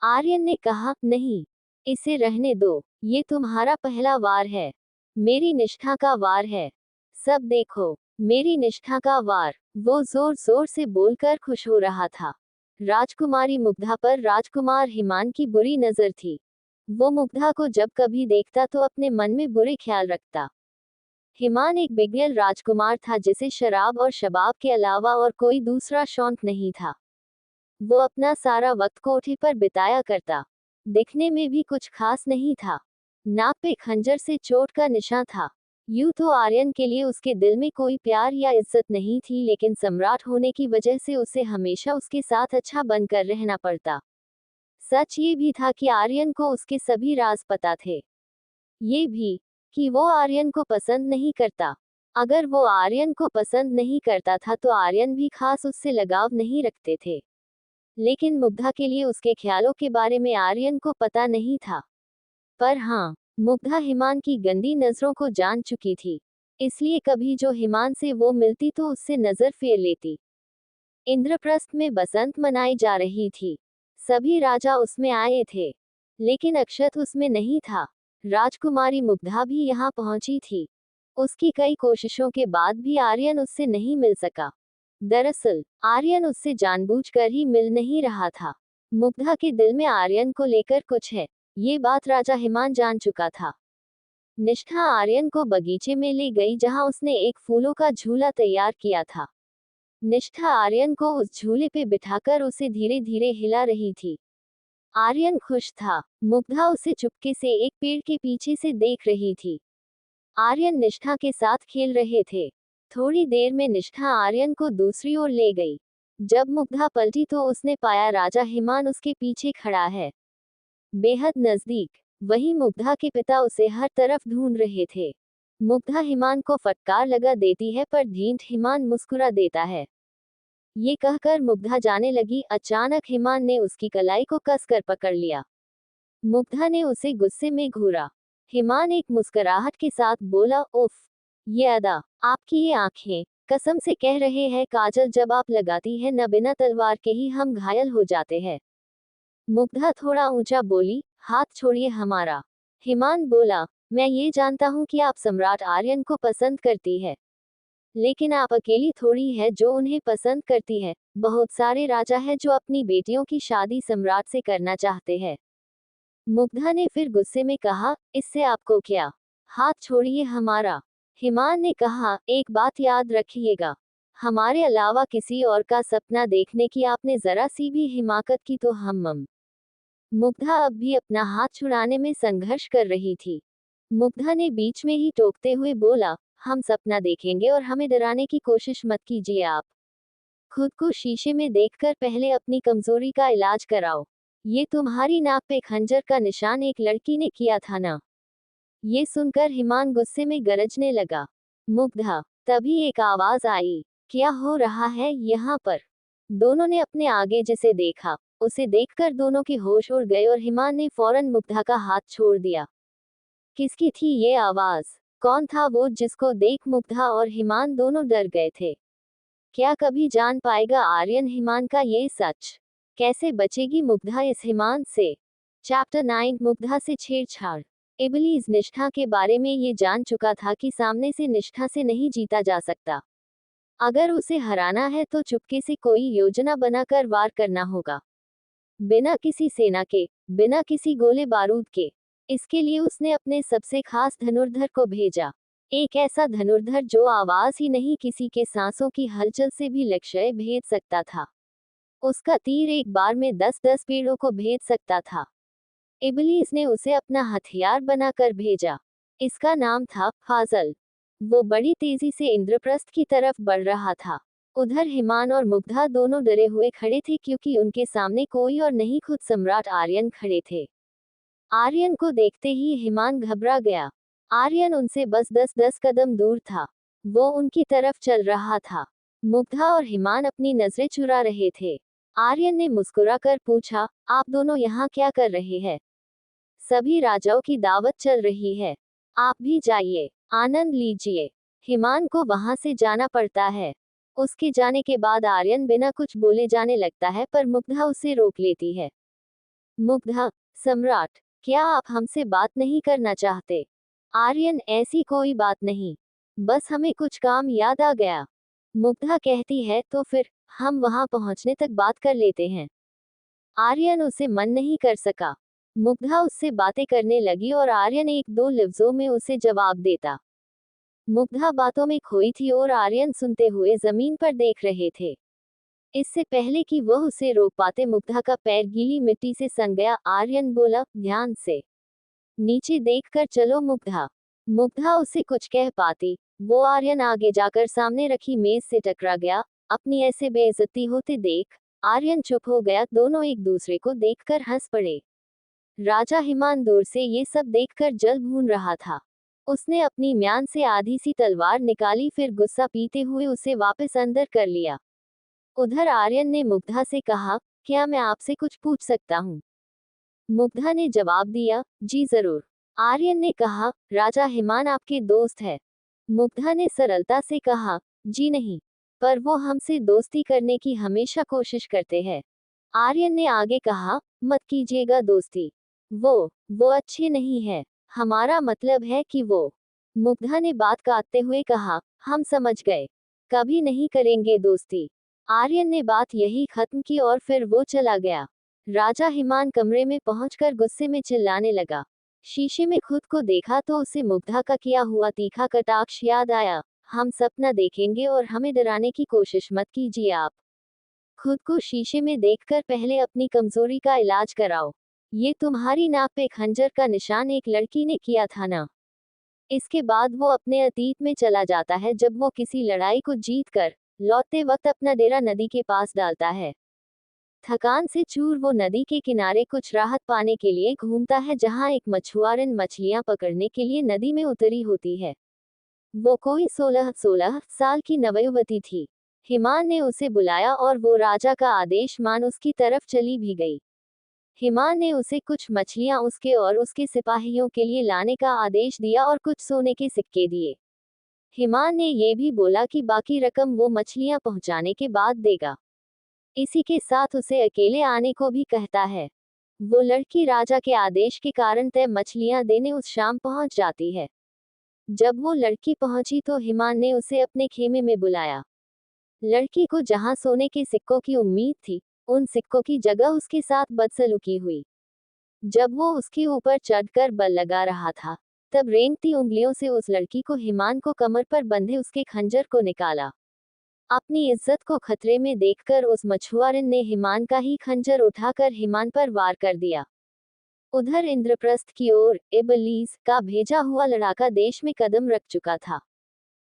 आर्यन ने कहा, नहीं, इसे रहने दो, ये तुम्हारा पहला वार है। मेरी निष्ठा का वार है। सब देखो, मेरी निष्ठा का वार। वो जोर जोर से बोलकर खुश हो रहा था। राजकुमारी मुग्धा पर राजकुमार हिमान की बुरी नजर थी। वो मुग्धा को जब कभी देखता तो अपने मन में बुरे ख्याल रखता। हिमान एक बिगड़ैल राजकुमार था जिसे शराब और शबाब के अलावा और कोई दूसरा शौक नहीं था। वो अपना सारा वक्त कोठे पर बिताया करता। दिखने में भी कुछ खास नहीं था। नाक पे खंजर से चोट का निशान था। यूं तो आर्यन के लिए उसके दिल में कोई प्यार या इज्जत नहीं थी, लेकिन सम्राट होने की वजह से उसे हमेशा उसके साथ अच्छा बनकर रहना पड़ता। सच ये भी था कि आर्यन को उसके सभी राज पता थे। ये भी कि वो आर्यन को पसंद नहीं करता। अगर वो आर्यन को पसंद नहीं करता था तो आर्यन भी खास उससे लगाव नहीं रखते थे। लेकिन मुग्धा के लिए उसके ख्यालों के बारे में आर्यन को पता नहीं था। पर हाँ, मुग्धा हिमान की गंदी नजरों को जान चुकी थी। इसलिए कभी जो हिमान से वो मिलती तो उससे नजर फेर लेती। इंद्रप्रस्थ में बसंत मनाई जा रही थी। सभी राजा उसमें आए थे, लेकिन अक्षत उसमें नहीं था। राजकुमारी मुग्धा भी यहाँ पहुंची थी। उसकी कई कोशिशों के बाद भी आर्यन उससे नहीं मिल सका। दरअसल आर्यन उससे जानबूझकर ही मिल नहीं रहा था। मुग्धा के दिल में आर्यन को लेकर कुछ है, ये बात राजा हिमान जान चुका था। निष्ठा आर्यन को बगीचे में ले गई जहां उसने एक फूलों का झूला तैयार किया था। निष्ठा आर्यन को उस झूले पे बिठाकर उसे धीरे धीरे हिला रही थी। आर्यन खुश था। मुग्धा उसे चुपके से एक पेड़ के पीछे से देख रही थी। आर्यन निष्ठा के साथ खेल रहे थे। थोड़ी देर में निष्ठा आर्यन को दूसरी ओर ले गई। जब मुग्धा पलटी तो उसने पाया राजा हिमान उसके पीछे खड़ा है, बेहद नजदीक। वहीं मुग्धा के पिता उसे हर तरफ ढूंढ रहे थे। मुग्धा हिमान को फटकार लगा देती है पर ढीठ हिमान मुस्कुरा देता है। ये कहकर मुग्धा जाने लगी, अचानक हिमान ने उसकी कलाई को कसकर पकड़ लिया। मुग्धा ने उसे गुस्से में घूरा। हिमान एक मुस्कुराहट के साथ बोला, उफ, ये अदा, आपकी ये आंखें, कसम से कह रहे हैं काजल जब आप लगाती है न बिना तलवार के ही हम घायल हो जाते हैं। मुग्धा थोड़ा ऊंचा बोली, हाथ छोड़िए हमारा। हिमान बोला, मैं ये जानता हूँ कि आप सम्राट आर्यन को पसंद करती है, लेकिन आप अकेली थोड़ी है जो उन्हें पसंद करती है। बहुत सारे राजा है जो अपनी बेटियों की शादी सम्राट से करना चाहते हैं। मुग्धा ने फिर गुस्से में कहा, इससे आपको क्या, हाथ छोड़िए हमारा। हिमान ने कहा, एक बात याद रखिएगा, हमारे अलावा किसी और का सपना देखने की आपने जरा सी भी हिमाकत की तो हम। मुग्धा अब भी अपना हाथ छुड़ाने में संघर्ष कर रही थी। मुग्धा ने बीच में ही टोकते हुए बोला, हम सपना देखेंगे और हमें डराने की कोशिश मत कीजिए आप। खुद को शीशे में देखकर पहले अपनी कमजोरी का इलाज कराओ। ये तुम्हारी नाक पे खंजर का निशान एक लड़की ने किया था ना। ये सुनकर हिमान गुस्से में गरजने लगा। मुग्धा। तभी एक आवाज आई, क्या हो रहा है यहाँ पर। दोनों ने अपने आगे जिसे देखा, उसे देखकर दोनों के होश उड़ गए और हिमान ने फौरन मुग्धा का हाथ छोड़ दिया। किसकी थी ये आवाज? कौन था वो जिसको देख मुग्धा और हिमान दोनों डर गए थे? क्या कभी जान पाएगा आर्यन हिमान का ये सच? कैसे बचेगी मुग्धा इस हिमांत से? चैप्टर 9 मुग्धा से छेड़छाड़। इबलीस निष्ठा के बारे में ये जान चुका था कि सामने से निष्ठा से नहीं जीता जा सकता। अगर उसे हराना है तो चुपके से कोई योजना बनाकर वार करना होगा, बिना किसी सेना के, बिना किसी गोले बारूद के। इसके लिए उसने अपने सबसे खास धनुर्धर को भेजा, एक ऐसा धनुर्धर जो आवाज ही नहीं किसी के सांसों की हलचल से भी लक्ष्य भेद सकता था। उसका तीर एक बार में 10-10 पेड़ों को भेद सकता था। इबलीस ने उसे अपना हथियार बनाकर भेजा। इसका नाम था फाजल। वो बड़ी तेजी से इंद्रप्रस्थ की तरफ बढ़ रहा था। उधर हिमान और मुग्धा दोनों डरे हुए खड़े थे क्योंकि उनके सामने कोई और नहीं खुद सम्राट आर्यन खड़े थे। आर्यन को देखते ही हिमान घबरा गया। आर्यन उनसे बस 10-10 कदम दूर था। वो उनकी तरफ चल रहा था। मुग्धा और हिमान अपनी नजरें चुरा रहे थे। आर्यन ने मुस्कुराकर पूछा, आप दोनों यहाँ क्या कर रहे हैं? सभी राजाओं की दावत चल रही है, आप भी जाइए, आनंद लीजिए। हिमान को वहां से जाना पड़ता है। उसके जाने के बाद आर्यन बिना कुछ बोले जाने लगता है पर मुग्धा उसे रोक लेती है। मुग्धा, सम्राट, क्या आप हमसे बात नहीं करना चाहते? आर्यन, ऐसी कोई बात नहीं, बस हमें कुछ काम याद आ गया। मुग्धा कहती है, तो फिर हम वहां पहुंचने तक बात कर लेते हैं। आर्यन उसे मन नहीं कर सका। मुग्धा उससे बातें करने लगी और आर्यन एक दो लफ्जों में उसे जवाब देता। मुग्धा बातों में खोई थी और आर्यन सुनते हुए जमीन पर देख रहे थे। इससे पहले कि वह उसे रोक पाते मुग्धा का पैर गीली मिट्टी से सन गया। आर्यन बोला, ध्यान से नीचे देखकर चलो मुग्धा। मुग्धा उसे कुछ कह पाती, वो आर्यन आगे जाकर सामने रखी मेज से टकरा गया। अपनी ऐसे बेइज्जती होते देख आर्यन चुप हो गया। दोनों एक दूसरे को देखकर हंस पड़े। राजा हिमान दूर से ये सब देखकर जल भून रहा था। उसने अपनी म्यान से आधी सी तलवार निकाली, फिर गुस्सा पीते हुए उसे वापस अंदर कर लिया। उधर आर्यन ने मुग्धा से कहा, क्या मैं आपसे कुछ पूछ सकता हूँ? मुग्धा ने जवाब दिया, जी जरूर। आर्यन ने कहा, राजा हिमान आपके दोस्त है? मुग्धा ने सरलता से कहा, जी नहीं, पर वो हमसे दोस्ती करने की हमेशा कोशिश करते हैं। आर्यन ने आगे कहा, मत कीजिएगा दोस्ती, वो अच्छे नहीं है। हमारा मतलब है कि वो। मुग्धा ने बात काटते हुए कहा, हम समझ गए, कभी नहीं करेंगे दोस्ती। आर्यन ने बात यही खत्म की और फिर वो चला गया। राजा हिमान कमरे में पहुंचकर गुस्से में चिल्लाने लगा। शीशे में खुद को देखा तो उसे मुग्धा का किया हुआ तीखा कटाक्ष याद आया। हम सपना देखेंगे और हमें डराने की कोशिश मत कीजिए आप। खुद को शीशे में देखकर पहले अपनी कमजोरी का इलाज कराओ। ये तुम्हारी नाक पे खंजर का निशान एक लड़की ने किया था ना? इसके बाद वो अपने अतीत में चला जाता है जब वो किसी लड़ाई को जीत कर लौटते वक्त अपना डेरा नदी के पास डालता है। थकान से चूर वो नदी के किनारे कुछ राहत पाने के लिए घूमता है जहां एक मछुआरन मछलियां पकड़ने के लिए नदी में उतरी होती है। वो कोई 16 साल की नवयुवती थी। हिमान ने उसे बुलाया और वो राजा का आदेश मान उसकी तरफ चली भी गई। हिमान ने उसे कुछ मछलियां उसके और उसके सिपाहियों के लिए लाने का आदेश दिया और कुछ सोने के सिक्के दिए। हिमान ने ये भी बोला कि बाकी रकम वो मछलियां पहुंचाने के बाद देगा। इसी के साथ उसे अकेले आने को भी कहता है। वो लड़की राजा के आदेश के कारण तय मछलियां देने उस शाम पहुंच जाती है। जब वो लड़की पहुंची तो हिमान ने उसे अपने खेमे में बुलाया। लड़की को जहां सोने के सिक्कों की उम्मीद थी, उन सिक्कों की जगह उसके साथ बदसलूकी हुई। जब वो उसके ऊपर चढ़कर बल लगा रहा था, तब रेंगती उंगलियों से उस लड़की को हिमान को कमर पर बंधे उसके खंजर को निकाला। अपनी इज्जत को खतरे में देखकर उस मछुआरन ने हिमान का ही खंजर उठाकर हिमान पर वार कर दिया। उधर इंद्रप्रस्थ की ओर इबलीस का भेजा हुआ लड़ाका देश में कदम रख चुका था।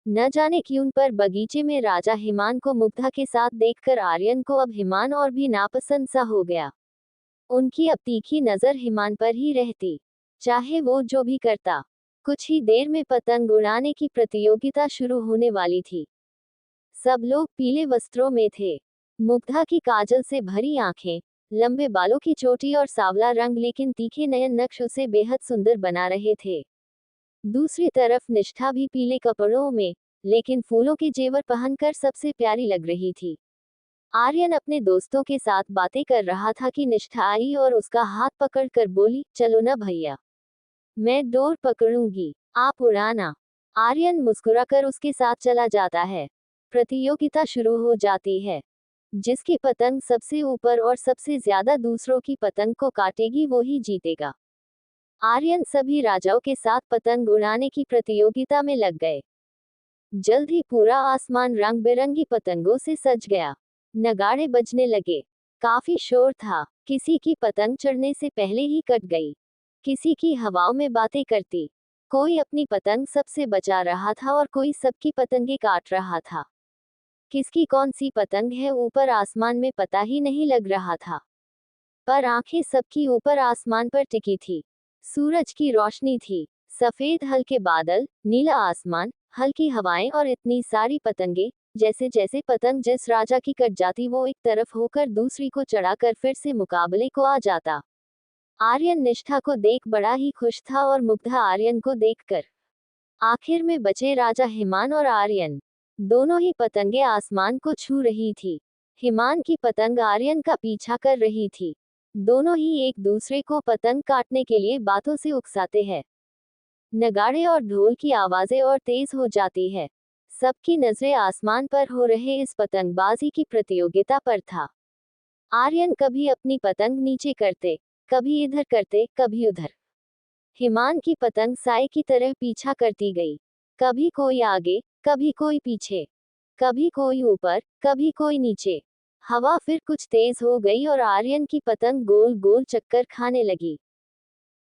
न जाने क्यों पर बगीचे में राजा हिमान को मुग्धा के साथ देखकर आर्यन को अब हिमान और भी नापसंद सा हो गया। उनकी अब तीखी नजर हिमान पर ही रहती, चाहे वो जो भी करता। कुछ ही देर में पतंग उड़ाने की प्रतियोगिता शुरू होने वाली थी। सब लोग पीले वस्त्रों में थे। मुग्धा की काजल से भरी आंखें, लंबे बालों की चोटी और सांवला रंग लेकिन तीखे नयन नक्श उसे बेहद सुंदर बना रहे थे। दूसरी तरफ निष्ठा भी पीले कपड़ों में, लेकिन फूलों के जेवर पहनकर सबसे प्यारी लग रही थी। आर्यन अपने दोस्तों के साथ बातें कर रहा था कि निष्ठा आई और उसका हाथ पकड़कर बोली, चलो ना भैया, मैं डोर पकड़ूंगी, आप उड़ाना। आर्यन मुस्कुराकर उसके साथ चला जाता है। प्रतियोगिता शुरू हो जाती है। जिसकी पतंग सबसे ऊपर और सबसे ज्यादा दूसरों की पतंग को काटेगी वो ही जीतेगा। आर्यन सभी राजाओं के साथ पतंग उड़ाने की प्रतियोगिता में लग गए। जल्द ही पूरा आसमान रंग बिरंगी पतंगों से सज गया। नगाड़े बजने लगे। काफी शोर था। किसी की पतंग चढ़ने से पहले ही कट गई। किसी की हवाओं में बातें करती। कोई अपनी पतंग सबसे बचा रहा था और कोई सबकी पतंगे काट रहा था। किसकी कौन सी पतंग है ऊपर आसमान में पता ही नहीं लग रहा था। पर आंखें सबकी ऊपर आसमान पर टिकी थी। सूरज की रोशनी थी। सफेद हल्के बादल, नीला आसमान, हल्की हवाएं और इतनी सारी पतंगे। जैसे जैसे पतंग जिस राजा की कट जाती वो एक तरफ होकर दूसरी को चढ़ाकर फिर से मुकाबले को आ जाता। आर्यन निष्ठा को देख बड़ा ही खुश था और मुग्धा आर्यन को देखकर। आखिर में बचे राजा हिमान और आर्यन। दोनों ही पतंगे आसमान को छू रही थी। हिमान की पतंग आर्यन का पीछा कर रही थी। दोनों ही एक दूसरे को पतंग काटने के लिए बातों से उकसाते हैं। नगाड़े और ढोल की आवाजें और तेज हो जाती है। सबकी नजरें आसमान पर हो रहे इस पतंगबाजी की प्रतियोगिता पर था। आर्यन कभी अपनी पतंग नीचे करते, कभी इधर करते, कभी उधर। हिमान की पतंग साए की तरह पीछा करती गई। कभी कोई आगे, कभी कोई पीछे, कभी कोई ऊपर, कभी कोई नीचे। हवा फिर कुछ तेज हो गई और आर्यन की पतंग गोल गोल चक्कर खाने लगी।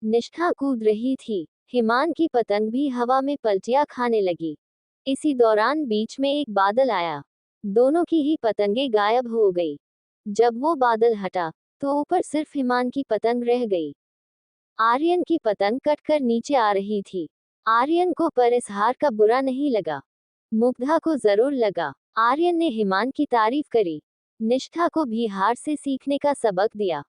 निष्ठा कूद रही थी। हिमान की पतंग भी हवा में पलटियां खाने लगी। इसी दौरान बीच में एक बादल आया। दोनों की ही पतंगें गायब हो गई। जब वो बादल हटा तो ऊपर सिर्फ हिमान की पतंग रह गई। आर्यन की पतंग कटकर नीचे आ रही थी। आर्यन को पर इस हार का बुरा नहीं लगा। मुग्धा को जरूर लगा। आर्यन ने हिमान की तारीफ करी। निष्ठा को भी हार से सीखने का सबक दिया।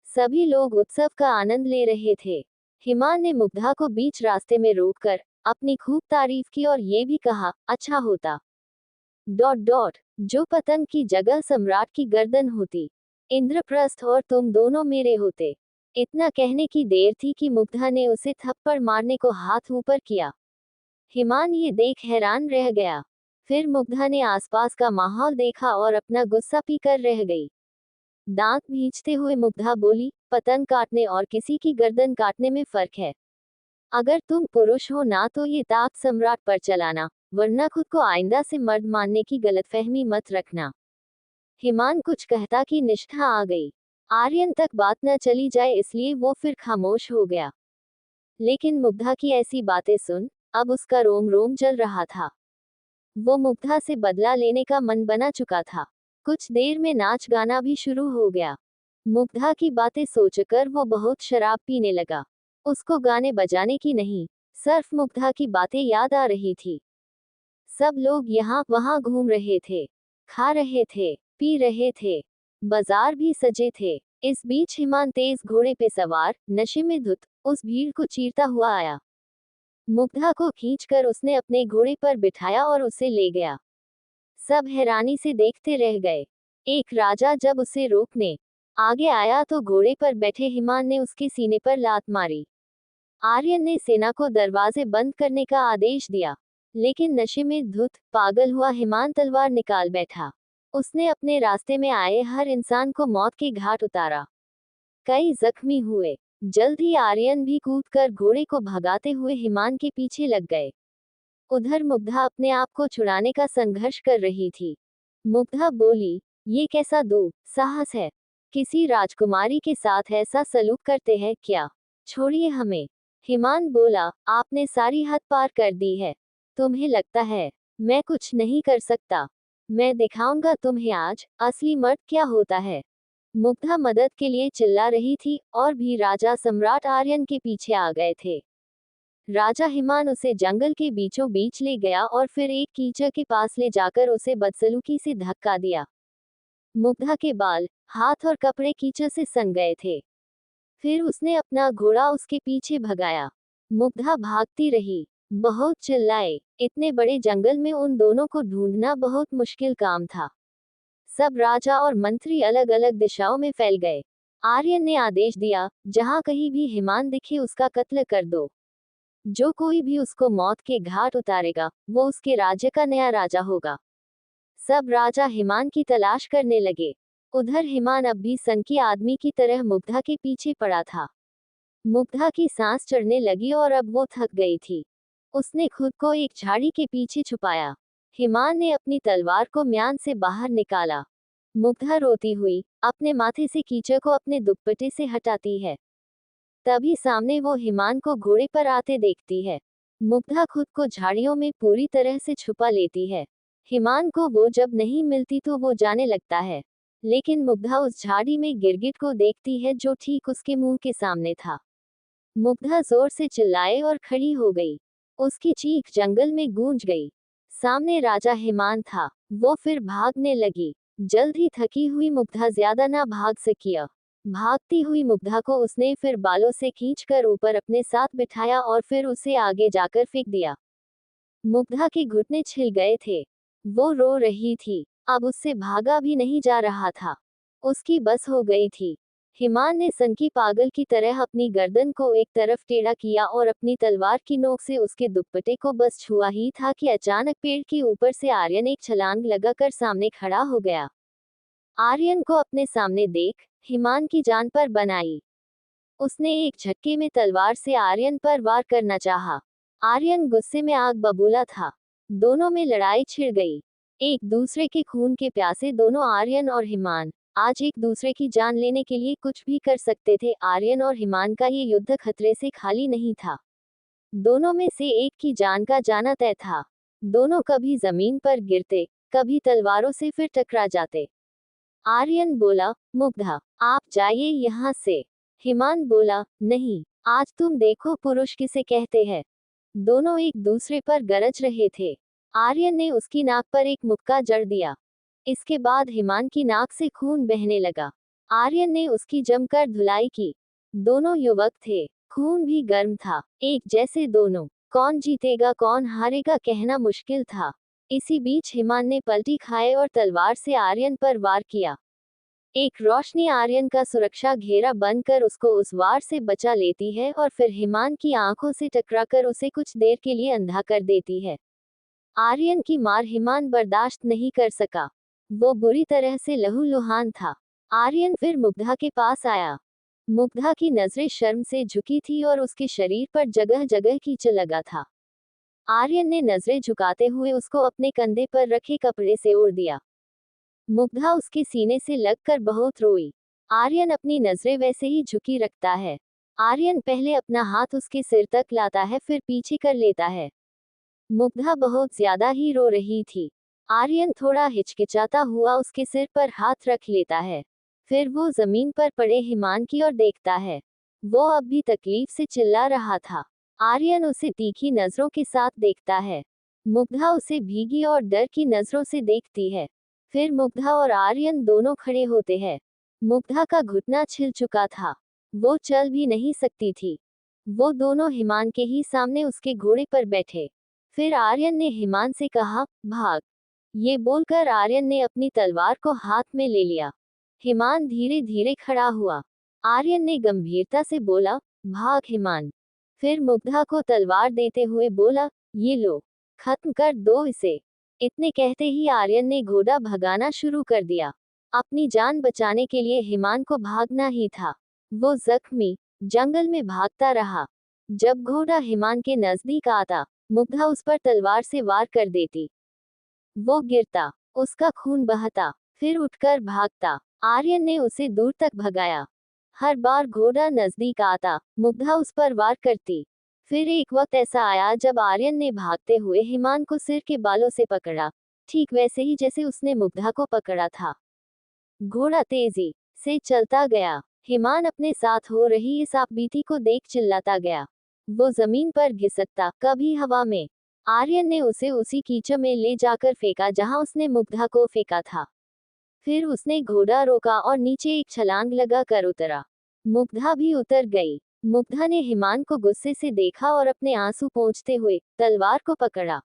सभी लोग उत्सव का आनंद ले रहे थे। हिमान ने मुग्धा को बीच रास्ते में रोककर अपनी खूब तारीफ की और ये भी कहा, अच्छा होता डॉट डॉट जो पतंग की जगह सम्राट की गर्दन होती। इंद्रप्रस्थ और तुम दोनों मेरे होते। इतना कहने की देर थी कि मुग्धा ने उसे थप्पड़ मारने को हाथ ऊपर किया। हिमान ये देख हैरान रह गया। फिर मुग्धा ने आसपास का माहौल देखा और अपना गुस्सा पीकर रह गई। दांत भींचते हुए मुग्धा बोली, पतंग काटने और किसी की गर्दन काटने में फर्क है। अगर तुम पुरुष हो ना तो ये ताक सम्राट पर चलाना, वरना खुद को आइंदा से मर्द मानने की गलतफहमी मत रखना। हिमान कुछ कहता कि निष्ठा आ गई। आर्यन तक बात न चली जाए इसलिए वो फिर खामोश हो गया। लेकिन मुग्धा की ऐसी बातें सुन अब उसका रोम रोम जल रहा था। वो मुग्धा से बदला लेने का मन बना चुका था। कुछ देर में नाच गाना भी शुरू हो गया। मुग्धा की बातें सोचकर वो बहुत शराब पीने लगा। उसको गाने बजाने की नहीं, सिर्फ मुग्धा की बातें याद आ रही थी। सब लोग यहाँ वहाँ घूम रहे थे, खा रहे थे, पी रहे थे। बाजार भी सजे थे। इस बीच हिमान तेज घोड़े पे सवार, नशे में धुत, उस भीड़ को चीरता हुआ आया। मुग्धा को खींचकर उसने अपने घोड़े पर बिठाया और उसे ले गया। सब हैरानी से देखते रह गए। एक राजा जब उसे रोकने आगे आया तो घोड़े पर बैठे हिमान ने उसके सीने पर लात मारी। आर्यन ने सेना को दरवाजे बंद करने का आदेश दिया। लेकिन नशे में धुत पागल हुआ हिमान तलवार निकाल बैठा। उसने अपने रास्ते में आए हर इंसान को मौत के घाट उतारा। कई जख्मी हुए। जल्द ही आर्यन भी कूदकर घोड़े को भगाते हुए हिमान के पीछे लग गए। उधर मुग्धा अपने आप को छुड़ाने का संघर्ष कर रही थी। मुग्धा बोली, ये कैसा साहस है? किसी राजकुमारी के साथ ऐसा सलूक करते हैं क्या? छोड़िए हमें। हिमान बोला, आपने सारी हद पार कर दी है। तुम्हें लगता है मैं कुछ नहीं कर सकता? मैं दिखाऊंगा तुम्हें आज असली मर्द क्या होता है। मुग्धा मदद के लिए चिल्ला रही थी और भी राजा सम्राट आर्यन के पीछे आ गए थे। राजा हिमान उसे जंगल के बीचों बीच ले गया और फिर एक कीचड़ के पास ले जाकर उसे बदसलूकी से धक्का दिया। मुग्धा के बाल, हाथ और कपड़े कीचड़ से सन गए थे। फिर उसने अपना घोड़ा उसके पीछे भगाया। मुग्धा भागती रही। बहुत चिल्लाए। इतने बड़े जंगल में उन दोनों को ढूंढना बहुत मुश्किल काम था। सब राजा और मंत्री अलग अलग दिशाओं में फैल गए। आर्यन ने आदेश दिया, जहां कहीं भी हिमान दिखे उसका कत्ल कर दो। जो कोई भी उसको मौत के घाट उतारेगा, वो उसके राज्य का नया राजा होगा। सब राजा हिमान की तलाश करने लगे। उधर हिमान अब भी सनकी आदमी की तरह मुग्धा के पीछे पड़ा था। मुग्धा की सांस चढ़ने लगी और अब वो थक गई थी। उसने खुद को एक झाड़ी के पीछे छुपाया। हिमान ने अपनी तलवार को म्यान से बाहर निकाला। मुग्धा रोती हुई अपने माथे से कीचड़ को अपने दुपट्टे से हटाती है। तभी सामने वो हिमान को घोड़े पर आते देखती है। मुग्धा खुद को झाड़ियों में पूरी तरह से छुपा लेती है। हिमान को वो जब नहीं मिलती तो वो जाने लगता है, लेकिन मुग्धा उस झाड़ी में गिरगिट को देखती है जो ठीक उसके मुंह के सामने था। मुग्धा जोर से चिल्लाए और खड़ी हो गई। उसकी चीख जंगल में गूंज गई। सामने राजा हिमान था। वो फिर भागने लगी। जल्द ही थकी हुई मुग्धा ज्यादा ना भाग सकिया। भागती हुई मुग्धा को उसने फिर बालों से खींचकर ऊपर अपने साथ बिठाया और फिर उसे आगे जाकर फेंक दिया। मुग्धा के घुटने छिल गए थे। वो रो रही थी। अब उससे भागा भी नहीं जा रहा था। उसकी बस हो गई थी। हिमान ने सनकी पागल की तरह अपनी गर्दन को एक तरफ टेढ़ा किया और अपनी तलवार की नोक से उसके दुपट्टे को बस छुआ ही था कि अचानक पेड़ के ऊपर से आर्यन एक छलांग लगाकर सामने खड़ा हो गया। आर्यन को अपने सामने देख हिमान की जान पर बनाई। उसने एक झटके में तलवार से आर्यन पर वार करना चाहा। आर्यन गुस्से में आग बबूला था। दोनों में लड़ाई छिड़ गई। एक दूसरे के खून के प्यासे दोनों आर्यन और हिमान आज एक दूसरे की जान लेने के लिए कुछ भी कर सकते थे। आर्यन और हिमान का ये युद्ध खतरे से खाली नहीं था। दोनों में से एक की जान का जाना तय था। दोनों कभी जमीन पर गिरते, कभी तलवारों से फिर टकरा जाते। आर्यन बोला, मुग्धा, आप जाइए यहाँ से। हिमान बोला, नहीं, आज तुम देखो पुरुष किसे कहते हैं। दोनों एक दूसरे पर गरज रहे थे। आर्यन ने उसकी नाक पर एक मुक्का जड़ दिया। इसके बाद हिमान की नाक से खून बहने लगा। आर्यन ने उसकी जमकर धुलाई की। दोनों युवक थे। खून भी गर्म था, एक जैसे दोनों। कौन जीतेगा कौन हारेगा कहना मुश्किल था। इसी बीच हिमान ने पलटी खाए और तलवार से आर्यन पर वार किया। एक रोशनी आर्यन का सुरक्षा घेरा बनकर उसको उस वार से बचा लेती है और फिर हिमान की आंखों से टकराकर उसे कुछ देर के लिए अंधा कर देती है। आर्यन की मार हिमान बर्दाश्त नहीं कर सका। वो बुरी तरह से लहूलुहान था। आर्यन फिर मुग्धा के पास आया। मुग्धा की नजरें शर्म से झुकी थी और उसके शरीर पर जगह जगह कीचड़ लगा था। आर्यन ने नजरें झुकाते हुए उसको अपने कंधे पर रखे कपड़े से ओढ़ दिया। मुग्धा उसके सीने से लगकर बहुत रोई। आर्यन अपनी नजरें वैसे ही झुकी रखता है। आर्यन पहले अपना हाथ उसके सिर तक लाता है फिर पीछे कर लेता है। मुग्धा बहुत ज्यादा ही रो रही थी। आर्यन थोड़ा हिचकिचाता हुआ उसके सिर पर हाथ रख लेता है। फिर वो जमीन पर पड़े हिमान की ओर देखता है। वो अब भी तकलीफ से चिल्ला रहा था। आर्यन उसे तीखी नजरों के साथ देखता है। मुग्धा उसे भीगी और डर की नजरों से देखती है। फिर मुग्धा और आर्यन दोनों खड़े होते हैं। मुग्धा का घुटना छिल चुका था। वो चल भी नहीं सकती थी। वो दोनों हिमान के ही सामने उसके घोड़े पर बैठे। फिर आर्यन ने हिमान से कहा, भाग। ये बोलकर आर्यन ने अपनी तलवार को हाथ में ले लिया। हिमान धीरे धीरे खड़ा हुआ। आर्यन ने गंभीरता से बोला, भाग हिमान। फिर मुग्धा को तलवार देते हुए बोला, ये लो, खत्म कर दो इसे। इतने कहते ही आर्यन ने घोड़ा भगाना शुरू कर दिया। अपनी जान बचाने के लिए हिमान को भागना ही था। वो जख्मी जंगल में भागता रहा। जब घोड़ा हिमान के नजदीक आता, मुग्धा उस पर तलवार से वार कर देती। वो गिरता, उसका खून बहता, फिर उठकर भागता। आर्यन ने उसे दूर तक भगाया। हर बार घोड़ा नजदीक आता, मुग्धा उस पर वार करती। फिर एक वक्त ऐसा आया जब आर्यन ने भागते हुए हिमान को सिर के बालों से पकड़ा, ठीक वैसे ही जैसे उसने मुग्धा को पकड़ा था। घोड़ा तेजी से चलता गया। हिमान अपने साथ हो रही इस आपबीती को देख चिल्लाता गया। वो जमीन पर घिसकता, कभी हवा में। आर्यन ने उसे उसी कीचड़ में ले जाकर फेंका जहां उसने मुग्धा को फेंका था। फिर उसने घोड़ा रोका और नीचे एक छलांग लगा कर उतरा। मुग्धा भी उतर गई। मुग्धा ने हिमान को गुस्से से देखा और अपने आंसू पोंछते हुए तलवार को पकड़ा।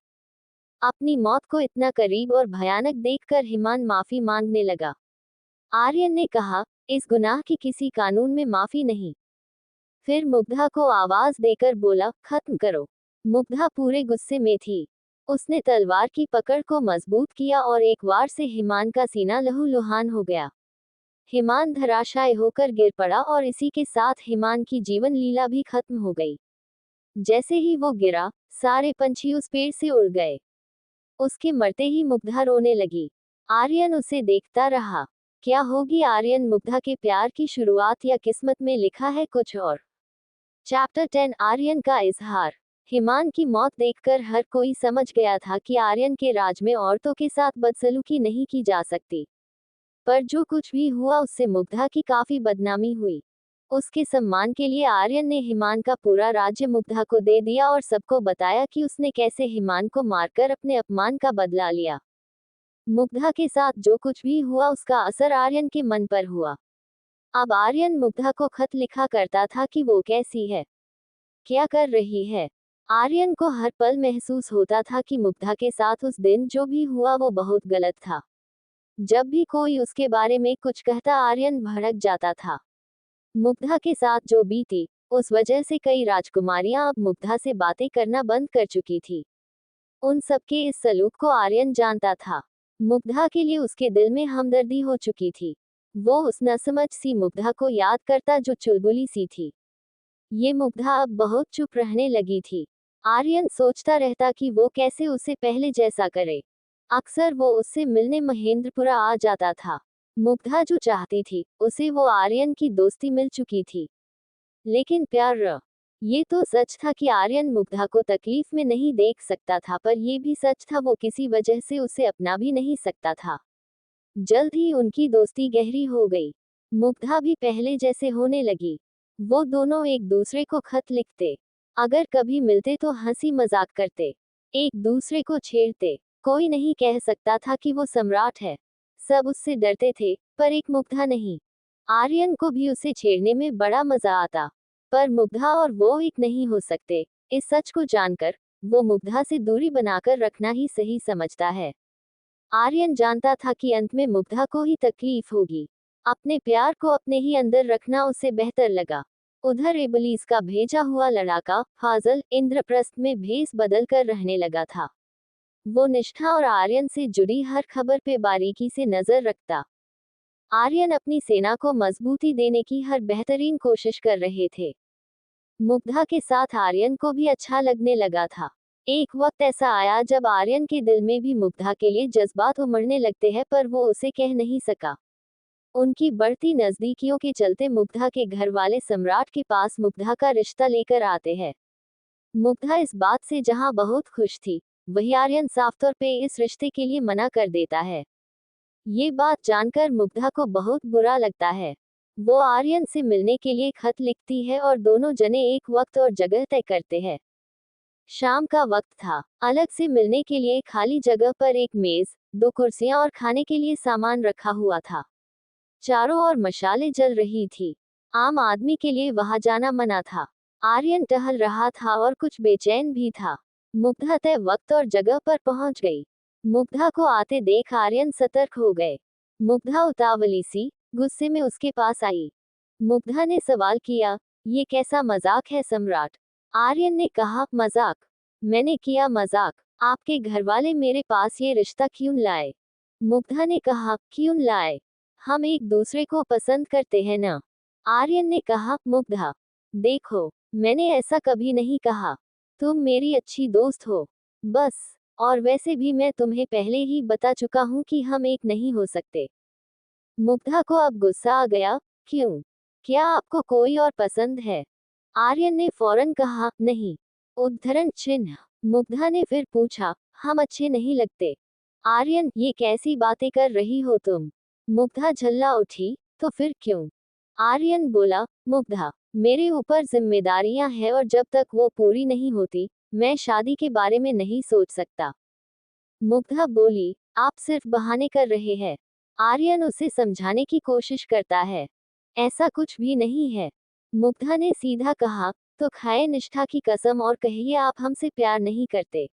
अपनी मौत को इतना करीब और भयानक देखकर हिमान माफी मांगने लगा। आर्यन ने कहा, इस गुनाह की किसी कानून में माफी नहीं। फिर मुग्धा को आवाज देकर बोला, खत्म करो। मुग्धा पूरे गुस्से में थी। उसने तलवार की पकड़ को मजबूत किया और एक वार से हिमान का सीना लहूलुहान हो गया। हिमान धराशायी होकर गिर पड़ा और इसी के साथ हिमान की जीवन लीला भी खत्म हो गई। जैसे ही वो गिरा, सारे पंछी उस पेड़ से उड़ गए। उसके मरते ही मुग्धा रोने लगी। आर्यन उसे देखता रहा। क्या होगी आर्यन मुग्धा के प्यार की शुरुआत या किस्मत में लिखा है कुछ और। चैप्टर 10 आर्यन का इजहार। हिमान की मौत देखकर हर कोई समझ गया था कि आर्यन के राज में औरतों के साथ बदसलूकी नहीं की जा सकती। पर जो कुछ भी हुआ उससे मुग्धा की काफी बदनामी हुई। उसके सम्मान के लिए आर्यन ने हिमान का पूरा राज्य मुग्धा को दे दिया और सबको बताया कि उसने कैसे हिमान को मारकर अपने अपमान का बदला लिया। मुग्धा के साथ जो कुछ भी हुआ उसका असर आर्यन के मन पर हुआ। अब आर्यन मुग्धा को खत लिखा करता था कि वो कैसी है, क्या कर रही है। आर्यन को हर पल महसूस होता था कि मुग्धा के साथ उस दिन जो भी हुआ वो बहुत गलत था। जब भी कोई उसके बारे में कुछ कहता आर्यन भड़क जाता था। मुग्धा के साथ जो बीती, उस वजह से कई राजकुमारियां अब मुग्धा से बातें करना बंद कर चुकी थी। उन सबके इस सलूक को आर्यन जानता था। मुग्धा के लिए उसके दिल में हमदर्दी हो चुकी थी। वो उस नसमझ सी मुग्धा को याद करता जो चुलबुली सी थी। ये मुग्धा अब बहुत चुप रहने लगी थी। आर्यन सोचता रहता कि वो कैसे उसे पहले जैसा करे। अक्सर वो उससे मिलने महेंद्रपुरा आ जाता था। मुग्धा जो चाहती थी, उसे वो आर्यन की दोस्ती मिल चुकी थी। लेकिन प्यार ये तो सच था कि आर्यन मुग्धा को तकलीफ में नहीं देख सकता था, पर ये भी सच था वो किसी वजह से उसे अपना भी नहीं सकता था। जल्द ही उनकी दोस्ती गहरी हो गई। मुग्धा भी पहले जैसे होने लगी। वो दोनों एक दूसरे को खत लिखते। अगर कभी मिलते तो हंसी मजाक करते, एक दूसरे को छेड़ते। कोई नहीं कह सकता था कि वो सम्राट है। सब उससे डरते थे, पर एक मुग्धा नहीं। आर्यन को भी उसे छेड़ने में बड़ा मजा आता। पर मुग्धा और वो एक नहीं हो सकते। इस सच को जानकर वो मुग्धा से दूरी बनाकर रखना ही सही समझता है। आर्यन जानता था कि अंत में मुग्धा को ही तकलीफ होगी। अपने प्यार को अपने ही अंदर रखना उसे बेहतर लगा। उधर इबलीस का भेजा हुआ लड़ाका फाजल इंद्रप्रस्थ में भेस बदल कर रहने लगा था। वो निष्ठा और आर्यन से जुड़ी हर खबर पे बारीकी से नजर रखता। आर्यन अपनी सेना को मजबूती देने की हर बेहतरीन कोशिश कर रहे थे। मुग्धा के साथ आर्यन को भी अच्छा लगने लगा था। एक वक्त ऐसा आया जब आर्यन के दिल में भी मुग्धा के लिए जज्बात उमड़ने लगते हैं, पर वो उसे कह नहीं सका। उनकी बढ़ती नजदीकियों के चलते मुग्धा के घर वाले सम्राट के पास मुग्धा का रिश्ता लेकर आते हैं। मुग्धा इस बात से जहां बहुत खुश थी, वही आर्यन साफ तौर पे इस रिश्ते के लिए मना कर देता है। ये बात जानकर मुग्धा को बहुत बुरा लगता है। वो आर्यन से मिलने के लिए खत लिखती है और दोनों जने एक वक्त और जगह तय करते हैं। शाम का वक्त था। अलग से मिलने के लिए खाली जगह पर एक मेज, दो कुर्सियां और खाने के लिए सामान रखा हुआ था। चारों ओर मशालें जल रही थी। आम आदमी के लिए वहां जाना मना था। आर्यन टहल रहा था और कुछ बेचैन भी था। मुग्धा तय वक्त और जगह पर पहुंच गई। मुग्धा को आते देख आर्यन सतर्क हो गए। मुग्धा उतावली सी, गुस्से में उसके पास आई। मुग्धा ने सवाल किया, ये कैसा मजाक है सम्राट। आर्यन ने कहा, मजाक? मैंने किया मजाक? आपके घरवाले मेरे पास ये रिश्ता क्यों लाए? मुग्धा ने कहा, क्यों लाए? हम एक दूसरे को पसंद करते हैं ना। आर्यन ने कहा, मुग्धा देखो, मैंने ऐसा कभी नहीं कहा। तुम मेरी अच्छी दोस्त हो, बस। और वैसे भी मैं तुम्हें पहले ही बता चुका हूँ कि हम एक नहीं हो सकते। मुग्धा को अब गुस्सा आ गया। क्यों? क्या आपको कोई और पसंद है? आर्यन ने फौरन कहा, नहीं। उद्धरण चिन्ह। मुग्धा ने फिर पूछा, हम अच्छे नहीं लगते? आर्यन, ये कैसी बातें कर रही हो तुम? मुग्धा झल्ला उठी, तो फिर क्यों? आर्यन बोला, मुग्धा, मेरे ऊपर जिम्मेदारियां हैं और जब तक वो पूरी नहीं होती, मैं शादी के बारे में नहीं सोच सकता। मुग्धा बोली, आप सिर्फ बहाने कर रहे हैं। आर्यन उसे समझाने की कोशिश करता है। ऐसा कुछ भी नहीं है। मुग्धा ने सीधा कहा, तो खाए निष्ठा की कसम और कहिए आप हमसे प्यार नहीं करते।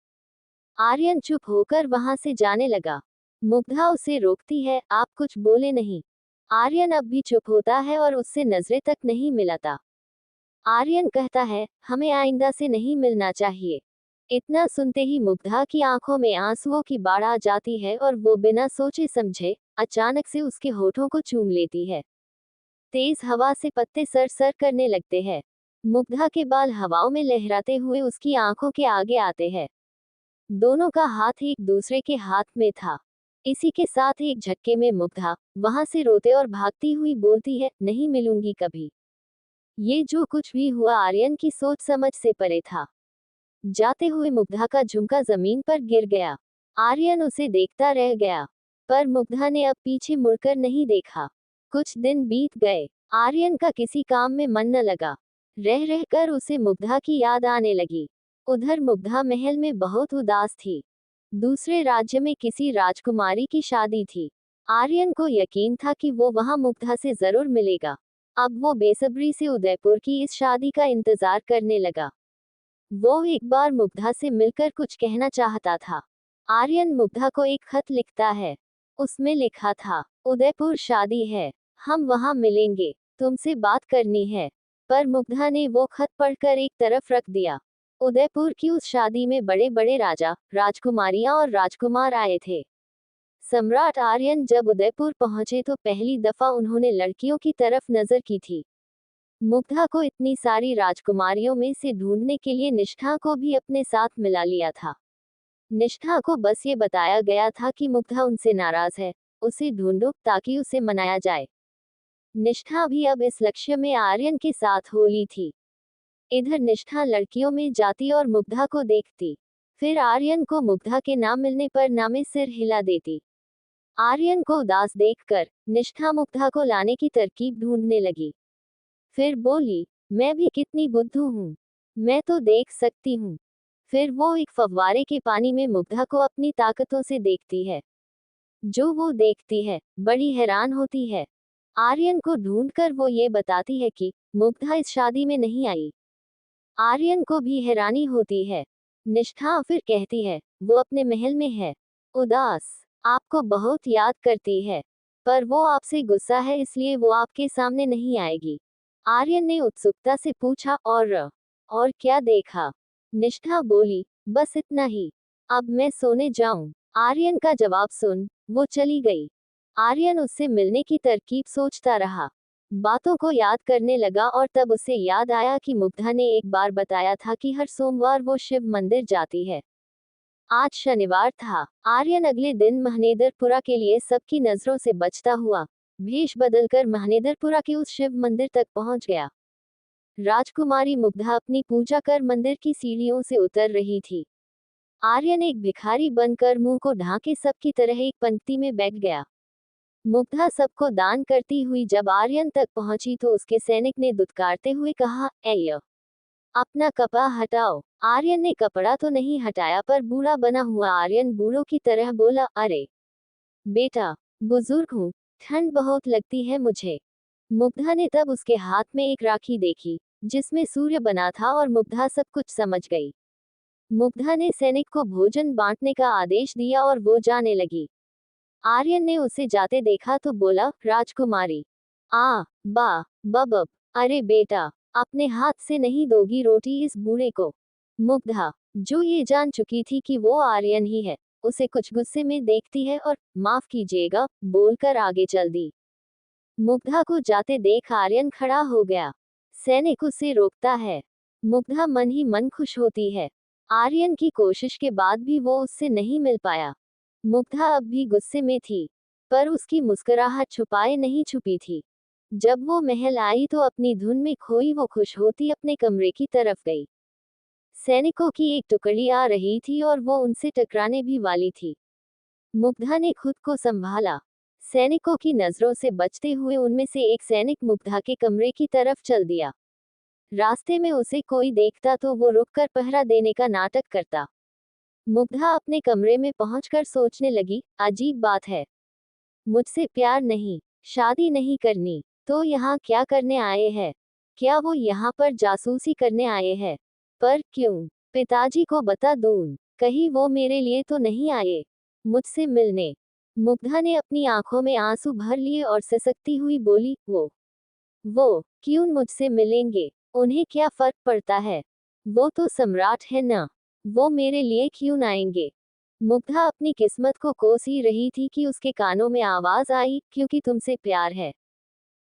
आर्यन चुप होकर वहां से जाने लगा। मुग्धा उसे रोकती है, आप कुछ बोले नहीं। आर्यन अब भी चुप होता है और उससे नजरें तक नहीं मिलाता। आर्यन कहता है, हमें आइंदा से नहीं मिलना चाहिए। इतना सुनते ही मुग्धा की आंखों में आंसुओं की बाढ़ आ जाती है और वो बिना सोचे समझे अचानक से उसके होठों को चूम लेती है। तेज हवा से पत्ते सर करने लगते हैं। मुग्धा के बाल हवाओं में लहराते हुए उसकी आंखों के आगे आते हैं। दोनों का हाथ एक दूसरे के हाथ में था। इसी के साथ एक झटके में मुग्धा वहां से रोते और भागती हुई बोलती है, नहीं मिलूंगी कभी। ये जो कुछ भी हुआ आर्यन की सोच समझ से परे था। जाते हुए मुग्धा का झुमका जमीन पर गिर गया। आर्यन उसे देखता रह गया, पर मुग्धा ने अब पीछे मुड़कर नहीं देखा। कुछ दिन बीत गए। आर्यन का किसी काम में मन न लगा। रह रहकर उसे मुग्धा की याद आने लगी। उधर मुग्धा महल में बहुत उदास थी। दूसरे राज्य में किसी राजकुमारी की शादी थी। आर्यन को यकीन था कि वो वहां मुग्धा से जरूर मिलेगा। अब वो बेसब्री से उदयपुर की इस शादी का इंतजार करने लगा। वो एक बार मुग्धा से मिलकर कुछ कहना चाहता था। आर्यन मुग्धा को एक खत लिखता है। उसमें लिखा था, उदयपुर शादी है, हम वहां मिलेंगे, तुमसे बात करनी है। पर मुग्धा ने वो खत पढ़कर एक तरफ रख दिया। उदयपुर की उस शादी में बड़े बड़े राजा, राजकुमारियां और राजकुमार आए थे। सम्राट आर्यन जब उदयपुर पहुंचे तो पहली दफा उन्होंने लड़कियों की तरफ नजर की थी। मुग्धा को इतनी सारी राजकुमारियों में से ढूंढने के लिए निष्ठा को भी अपने साथ मिला लिया था। निष्ठा को बस ये बताया गया था कि मुग्धा उनसे नाराज है, उसे ढूंढो ताकि उसे मनाया जाए। निष्ठा भी अब इस लक्ष्य में आर्यन के साथ होली थी। इधर निष्ठा लड़कियों में जाती और मुग्धा को देखती। फिर आर्यन को मुग्धा के नाम मिलने पर नामे सिर हिला देती। आर्यन को उदास देखकर निष्ठा मुग्धा को लाने की तरकीब ढूंढने लगी। फिर बोली, मैं भी कितनी बुद्धू हूँ, मैं तो देख सकती हूँ। फिर वो एक फव्वारे के पानी में मुग्धा को अपनी ताकतों से देखती है। जो वो देखती है, बड़ी हैरान होती है। आर्यन को ढूंढकर वो ये बताती है कि मुग्धा इस शादी में नहीं आई। आर्यन को भी हैरानी होती है। निष्ठा फिर कहती है, वो अपने महल में है, उदास, आपको बहुत याद करती है, पर वो आपसे गुस्सा है इसलिए वो आपके सामने नहीं आएगी। आर्यन ने उत्सुकता से पूछा, और क्या देखा? निष्ठा बोली, बस इतना ही, अब मैं सोने जाऊं। आर्यन का जवाब सुन वो चली गई। आर्यन उससे मिलने की तरकीब सोचता रहा, बातों को याद करने लगा और तब उसे याद आया कि मुग्धा ने एक बार बताया था कि हर सोमवार वो शिव मंदिर जाती है। आज शनिवार था। आर्यन अगले दिन महनेदरपुरा के लिए सबकी नजरों से बचता हुआ भेष बदलकर महनेदरपुरा के उस शिव मंदिर तक पहुंच गया। राजकुमारी मुग्धा अपनी पूजा कर मंदिर की सीढ़ियों से उतर रही थी। आर्यन एक भिखारी बनकर मुंह को ढांके सबकी तरह एक पंक्ति में बैठ गया। मुग्धा सबको दान करती हुई जब आर्यन तक पहुंची तो उसके सैनिक ने दुत्कारते हुए कहा, ऐ अपना कपड़ा हटाओ। आर्यन ने कपड़ा तो नहीं हटाया पर बूढ़ा बना हुआ आर्यन बूढ़ों की तरह बोला, अरे बेटा, बुजुर्ग हूँ, ठंड बहुत लगती है मुझे। मुग्धा ने तब उसके हाथ में एक राखी देखी जिसमें सूर्य बना था और मुग्धा सब कुछ समझ गई। मुग्धा ने सैनिक को भोजन बांटने का आदेश दिया और वो जाने लगी। आर्यन ने उसे जाते देखा तो बोला, राजकुमारी, बा बब, अरे बेटा, अपने हाथ से नहीं दोगी रोटी इस बूढ़े को। मुग्धा, जो ये जान चुकी थी कि वो आर्यन ही है, उसे कुछ गुस्से में देखती है और माफ कीजिएगा बोलकर आगे चल दी। मुग्धा को जाते देख आर्यन खड़ा हो गया। सैनिक उसे रोकता है। मुग्धा मन ही मन खुश होती है। आर्यन की कोशिश के बाद भी वो उससे नहीं मिल पाया। मुग्धा अब भी गुस्से में थी, पर उसकी मुस्कुराहट छुपाए नहीं छुपी थी। जब वो महल आई तो अपनी धुन में खोई वो खुश होती अपने कमरे की तरफ गई। सैनिकों की एक टुकड़ी आ रही थी और वो उनसे टकराने भी वाली थी। मुग्धा ने खुद को संभाला। सैनिकों की नजरों से बचते हुए उनमें से एक सैनिक मुग्धा के कमरे की तरफ चल दिया। रास्ते में उसे कोई देखता तो वो रुककर पहरा देने का नाटक करता। मुग्धा अपने कमरे में पहुंचकर सोचने लगी, अजीब बात है, मुझसे प्यार नहीं, शादी नहीं करनी, तो यहाँ क्या करने आए हैं? क्या वो यहाँ पर जासूसी करने आए हैं? पर क्यों? पिताजी को बता दूं। कहीं वो मेरे लिए तो नहीं आए मुझसे मिलने। मुग्धा ने अपनी आंखों में आंसू भर लिए और सिसकती हुई बोली, वो क्यों मुझसे मिलेंगे? उन्हें क्या फर्क पड़ता है? वो तो सम्राट है ना। वो मेरे लिए क्यों आएंगे? मुग्धा अपनी किस्मत को कोस ही रही थी कि उसके कानों में आवाज आई, क्योंकि तुमसे प्यार है।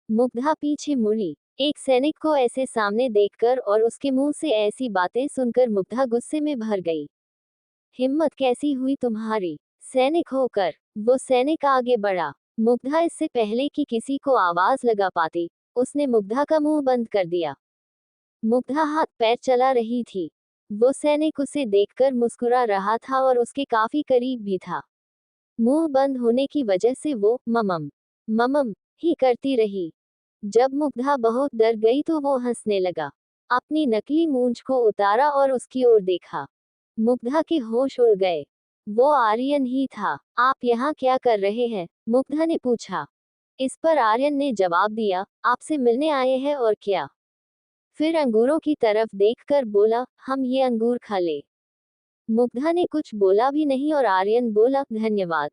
मुग्धा पीछे मुड़ी। एक सैनिक को ऐसे सामने देखकर और उसके मुंह से ऐसी बातें सुनकर मुग्धा गुस्से में भर गई। हिम्मत कैसी हुई तुम्हारी, सैनिक होकर? वो सैनिक आगे बढ़ा। मुग्धा इससे पहले कि किसी को आवाज लगा पाती, उसने मुग्धा का मुंह बंद कर दिया। मुग्धा हाथ पैर चला रही थी। वो सैनिक उसे देखकर मुस्कुरा रहा था और उसके काफी करीब भी था। मुंह बंद होने की वजह से वो ममम ममम ही करती रही। जब मुग्धा बहुत डर गई तो वो हंसने लगा। अपनी नकली मूंछ को उतारा और उसकी ओर देखा। मुग्धा के होश उड़ गए। वो आर्यन ही था। आप यहाँ क्या कर रहे हैं? मुग्धा ने पूछा। इस पर आर्यन ने जवाब दिया, आपसे मिलने आए हैं और क्या। फिर अंगूरों की तरफ देखकर बोला, हम ये अंगूर खा ले। मुग्धा ने कुछ बोला भी नहीं और आर्यन बोला, धन्यवाद।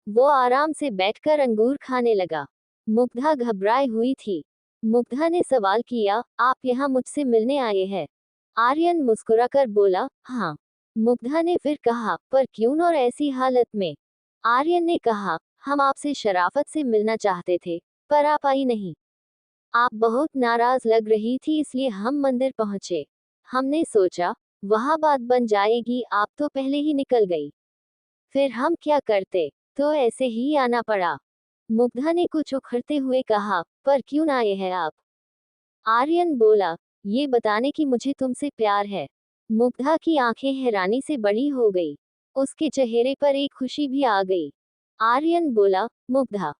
वो आराम से बैठकर अंगूर खाने लगा। मुग्धा घबराई हुई थी। मुग्धा ने सवाल किया, आप यहाँ मुझसे मिलने आए हैं? आर्यन मुस्कुराकर बोला, हाँ। मुग्धा ने फिर कहा, पर क्यों और ऐसी हालत में? आर्यन ने कहा, हम आपसे शराफत से मिलना चाहते थे, पर आप आई नहीं। आप बहुत नाराज लग रही थी इसलिए हम मंदिर पहुंचे। हमने सोचा वहां बात बन जाएगी, आप तो पहले ही निकल गई। फिर हम क्या करते? तो ऐसे ही आना पड़ा। मुग्धा ने कुछ उखड़ते हुए कहा, पर क्यों आए हैं आप? आर्यन बोला, ये बताने की मुझे तुमसे प्यार है। मुग्धा की आंखें हैरानी से बड़ी हो गई। उसके चेहरे पर एक खुशी भी आ गई। आर्यन बोला, मुग्धा,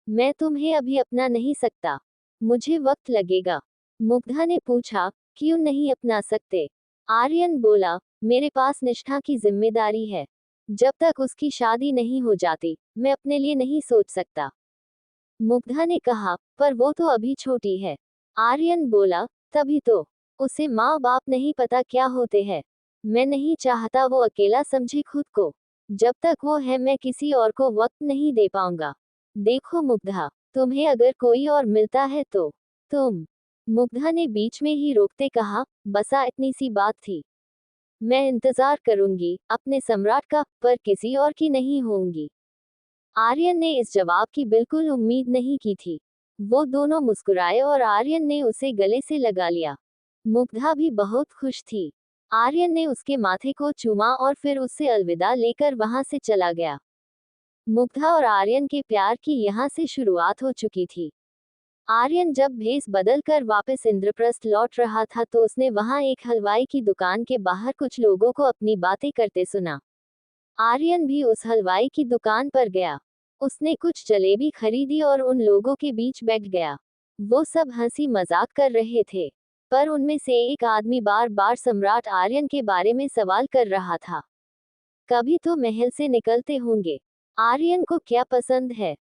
मैं तुम्हें अभी अपना नहीं सकता। मुझे वक्त लगेगा। मुग्धा ने पूछा, क्यों नहीं अपना सकते? आर्यन बोला, मेरे पास निष्ठा की जिम्मेदारी है। जब तक उसकी शादी नहीं हो जाती, मैं अपने लिए नहीं सोच सकता। मुग्धा ने कहा, पर वो तो अभी छोटी है। आर्यन बोला, तभी तो। उसे माँ बाप नहीं पता क्या होते हैं। मैं नहीं चाहता वो अकेला समझे खुद को। जब तक वो है मैं किसी और को वक्त नहीं दे पाऊंगा। देखो मुग्धा, तुम्हें अगर कोई और मिलता है तो तुम। मुग्धा ने बीच में ही रोकते कहा, बसा इतनी सी बात थी। मैं इंतजार करूंगी अपने सम्राट का, पर किसी और की नहीं होंगी। आर्यन ने इस जवाब की बिल्कुल उम्मीद नहीं की थी। वो दोनों मुस्कुराए और आर्यन ने उसे गले से लगा लिया। मुग्धा भी बहुत खुश थी। आर्यन ने उसके माथे को चूमा और फिर उससे अलविदा लेकर वहां से चला गया। मुग्धा और आर्यन के प्यार की यहाँ से शुरुआत हो चुकी थी। आर्यन जब भेस बदल कर वापस इंद्रप्रस्थ लौट रहा था तो उसने वहां एक हलवाई की दुकान के बाहर कुछ लोगों को अपनी बातें करते सुना। आर्यन भी उस हलवाई की दुकान पर गया। उसने कुछ जलेबी खरीदी और उन लोगों के बीच बैठ गया। वो सब हंसी मजाक कर रहे थे, पर उनमें से एक आदमी बार बार सम्राट आर्यन के बारे में सवाल कर रहा था। कभी तो महल से निकलते होंगे। आर्यन को क्या पसंद है?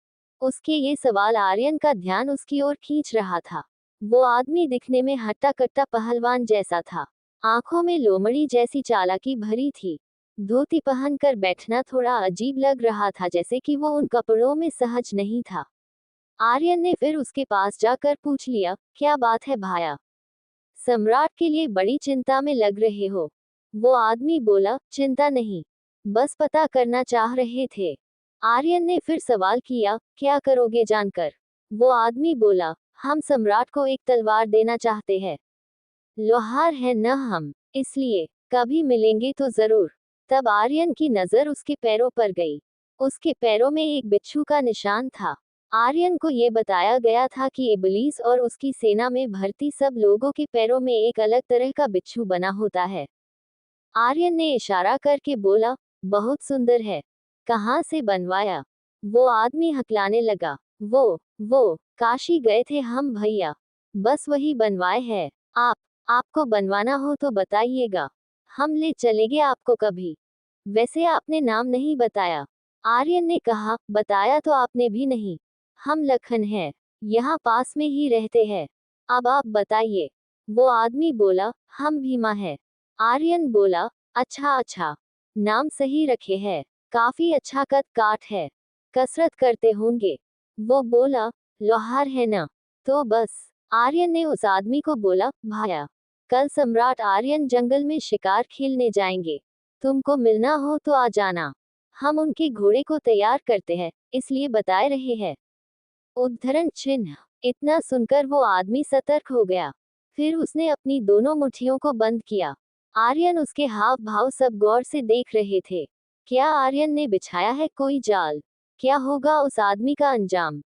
उसके ये सवाल आर्यन का ध्यान उसकी ओर खींच रहा था। वो आदमी दिखने में हट्टा कट्टा पहलवान जैसा था। आंखों में लोमड़ी जैसी चालाकी भरी थी। धोती पहनकर बैठना थोड़ा अजीब लग रहा था, जैसे कि वो उन कपड़ों में सहज नहीं था। आर्यन ने फिर उसके पास जाकर पूछ लिया, क्या बात है भाया? सम्राट के लिए बड़ी चिंता में लग रहे हो? वो आदमी बोला, चिंता नहीं, बस पता करना चाह रहे थे। आर्यन ने फिर सवाल किया, क्या करोगे जानकर? वो आदमी बोला, हम सम्राट को एक तलवार देना चाहते हैं। लोहार है न हम, इसलिए कभी मिलेंगे तो जरूर। तब आर्यन की नजर उसके पैरों पर गई। उसके पैरों में एक बिच्छू का निशान था। आर्यन को ये बताया गया था कि इबलीस और उसकी सेना में भर्ती सब लोगों के पैरों में एक अलग तरह का बिच्छू बना होता है। आर्यन ने इशारा करके बोला, बहुत सुंदर है। कहाँ से बनवाया? वो आदमी हकलाने लगा। वो काशी गए थे हम भैया, बस वही बनवाए है। आपको बनवाना हो तो बताइएगा, हम ले चलेंगे आपको कभी। वैसे आपने नाम नहीं बताया। आर्यन ने कहा, बताया तो आपने भी नहीं। हम लखन हैं, यहाँ पास में ही रहते हैं। अब आप बताइए। वो आदमी बोला, हम भीमा है। आर्यन बोला, अच्छा अच्छा, नाम सही रखे है, काफी अच्छा कद काठ है, कसरत करते होंगे। वो बोला, लोहार है ना, तो बस। आर्यन ने उस आदमी को बोला, भाया, कल सम्राट आर्यन जंगल में शिकार खेलने जाएंगे, तुमको मिलना हो तो आ जाना, हम उनके घोड़े को तैयार करते हैं, इसलिए बताए रहे हैं। उद्धरण चिन्ह। इतना सुनकर वो आदमी सतर्क हो गया। फिर उसने अपनी दोनों मुट्ठियों को बंद किया। आर्यन उसके हाव भाव सब गौर से देख रहे थे। क्या आर्यन ने बिछाया है कोई जाल? क्या होगा उस आदमी का अंजाम?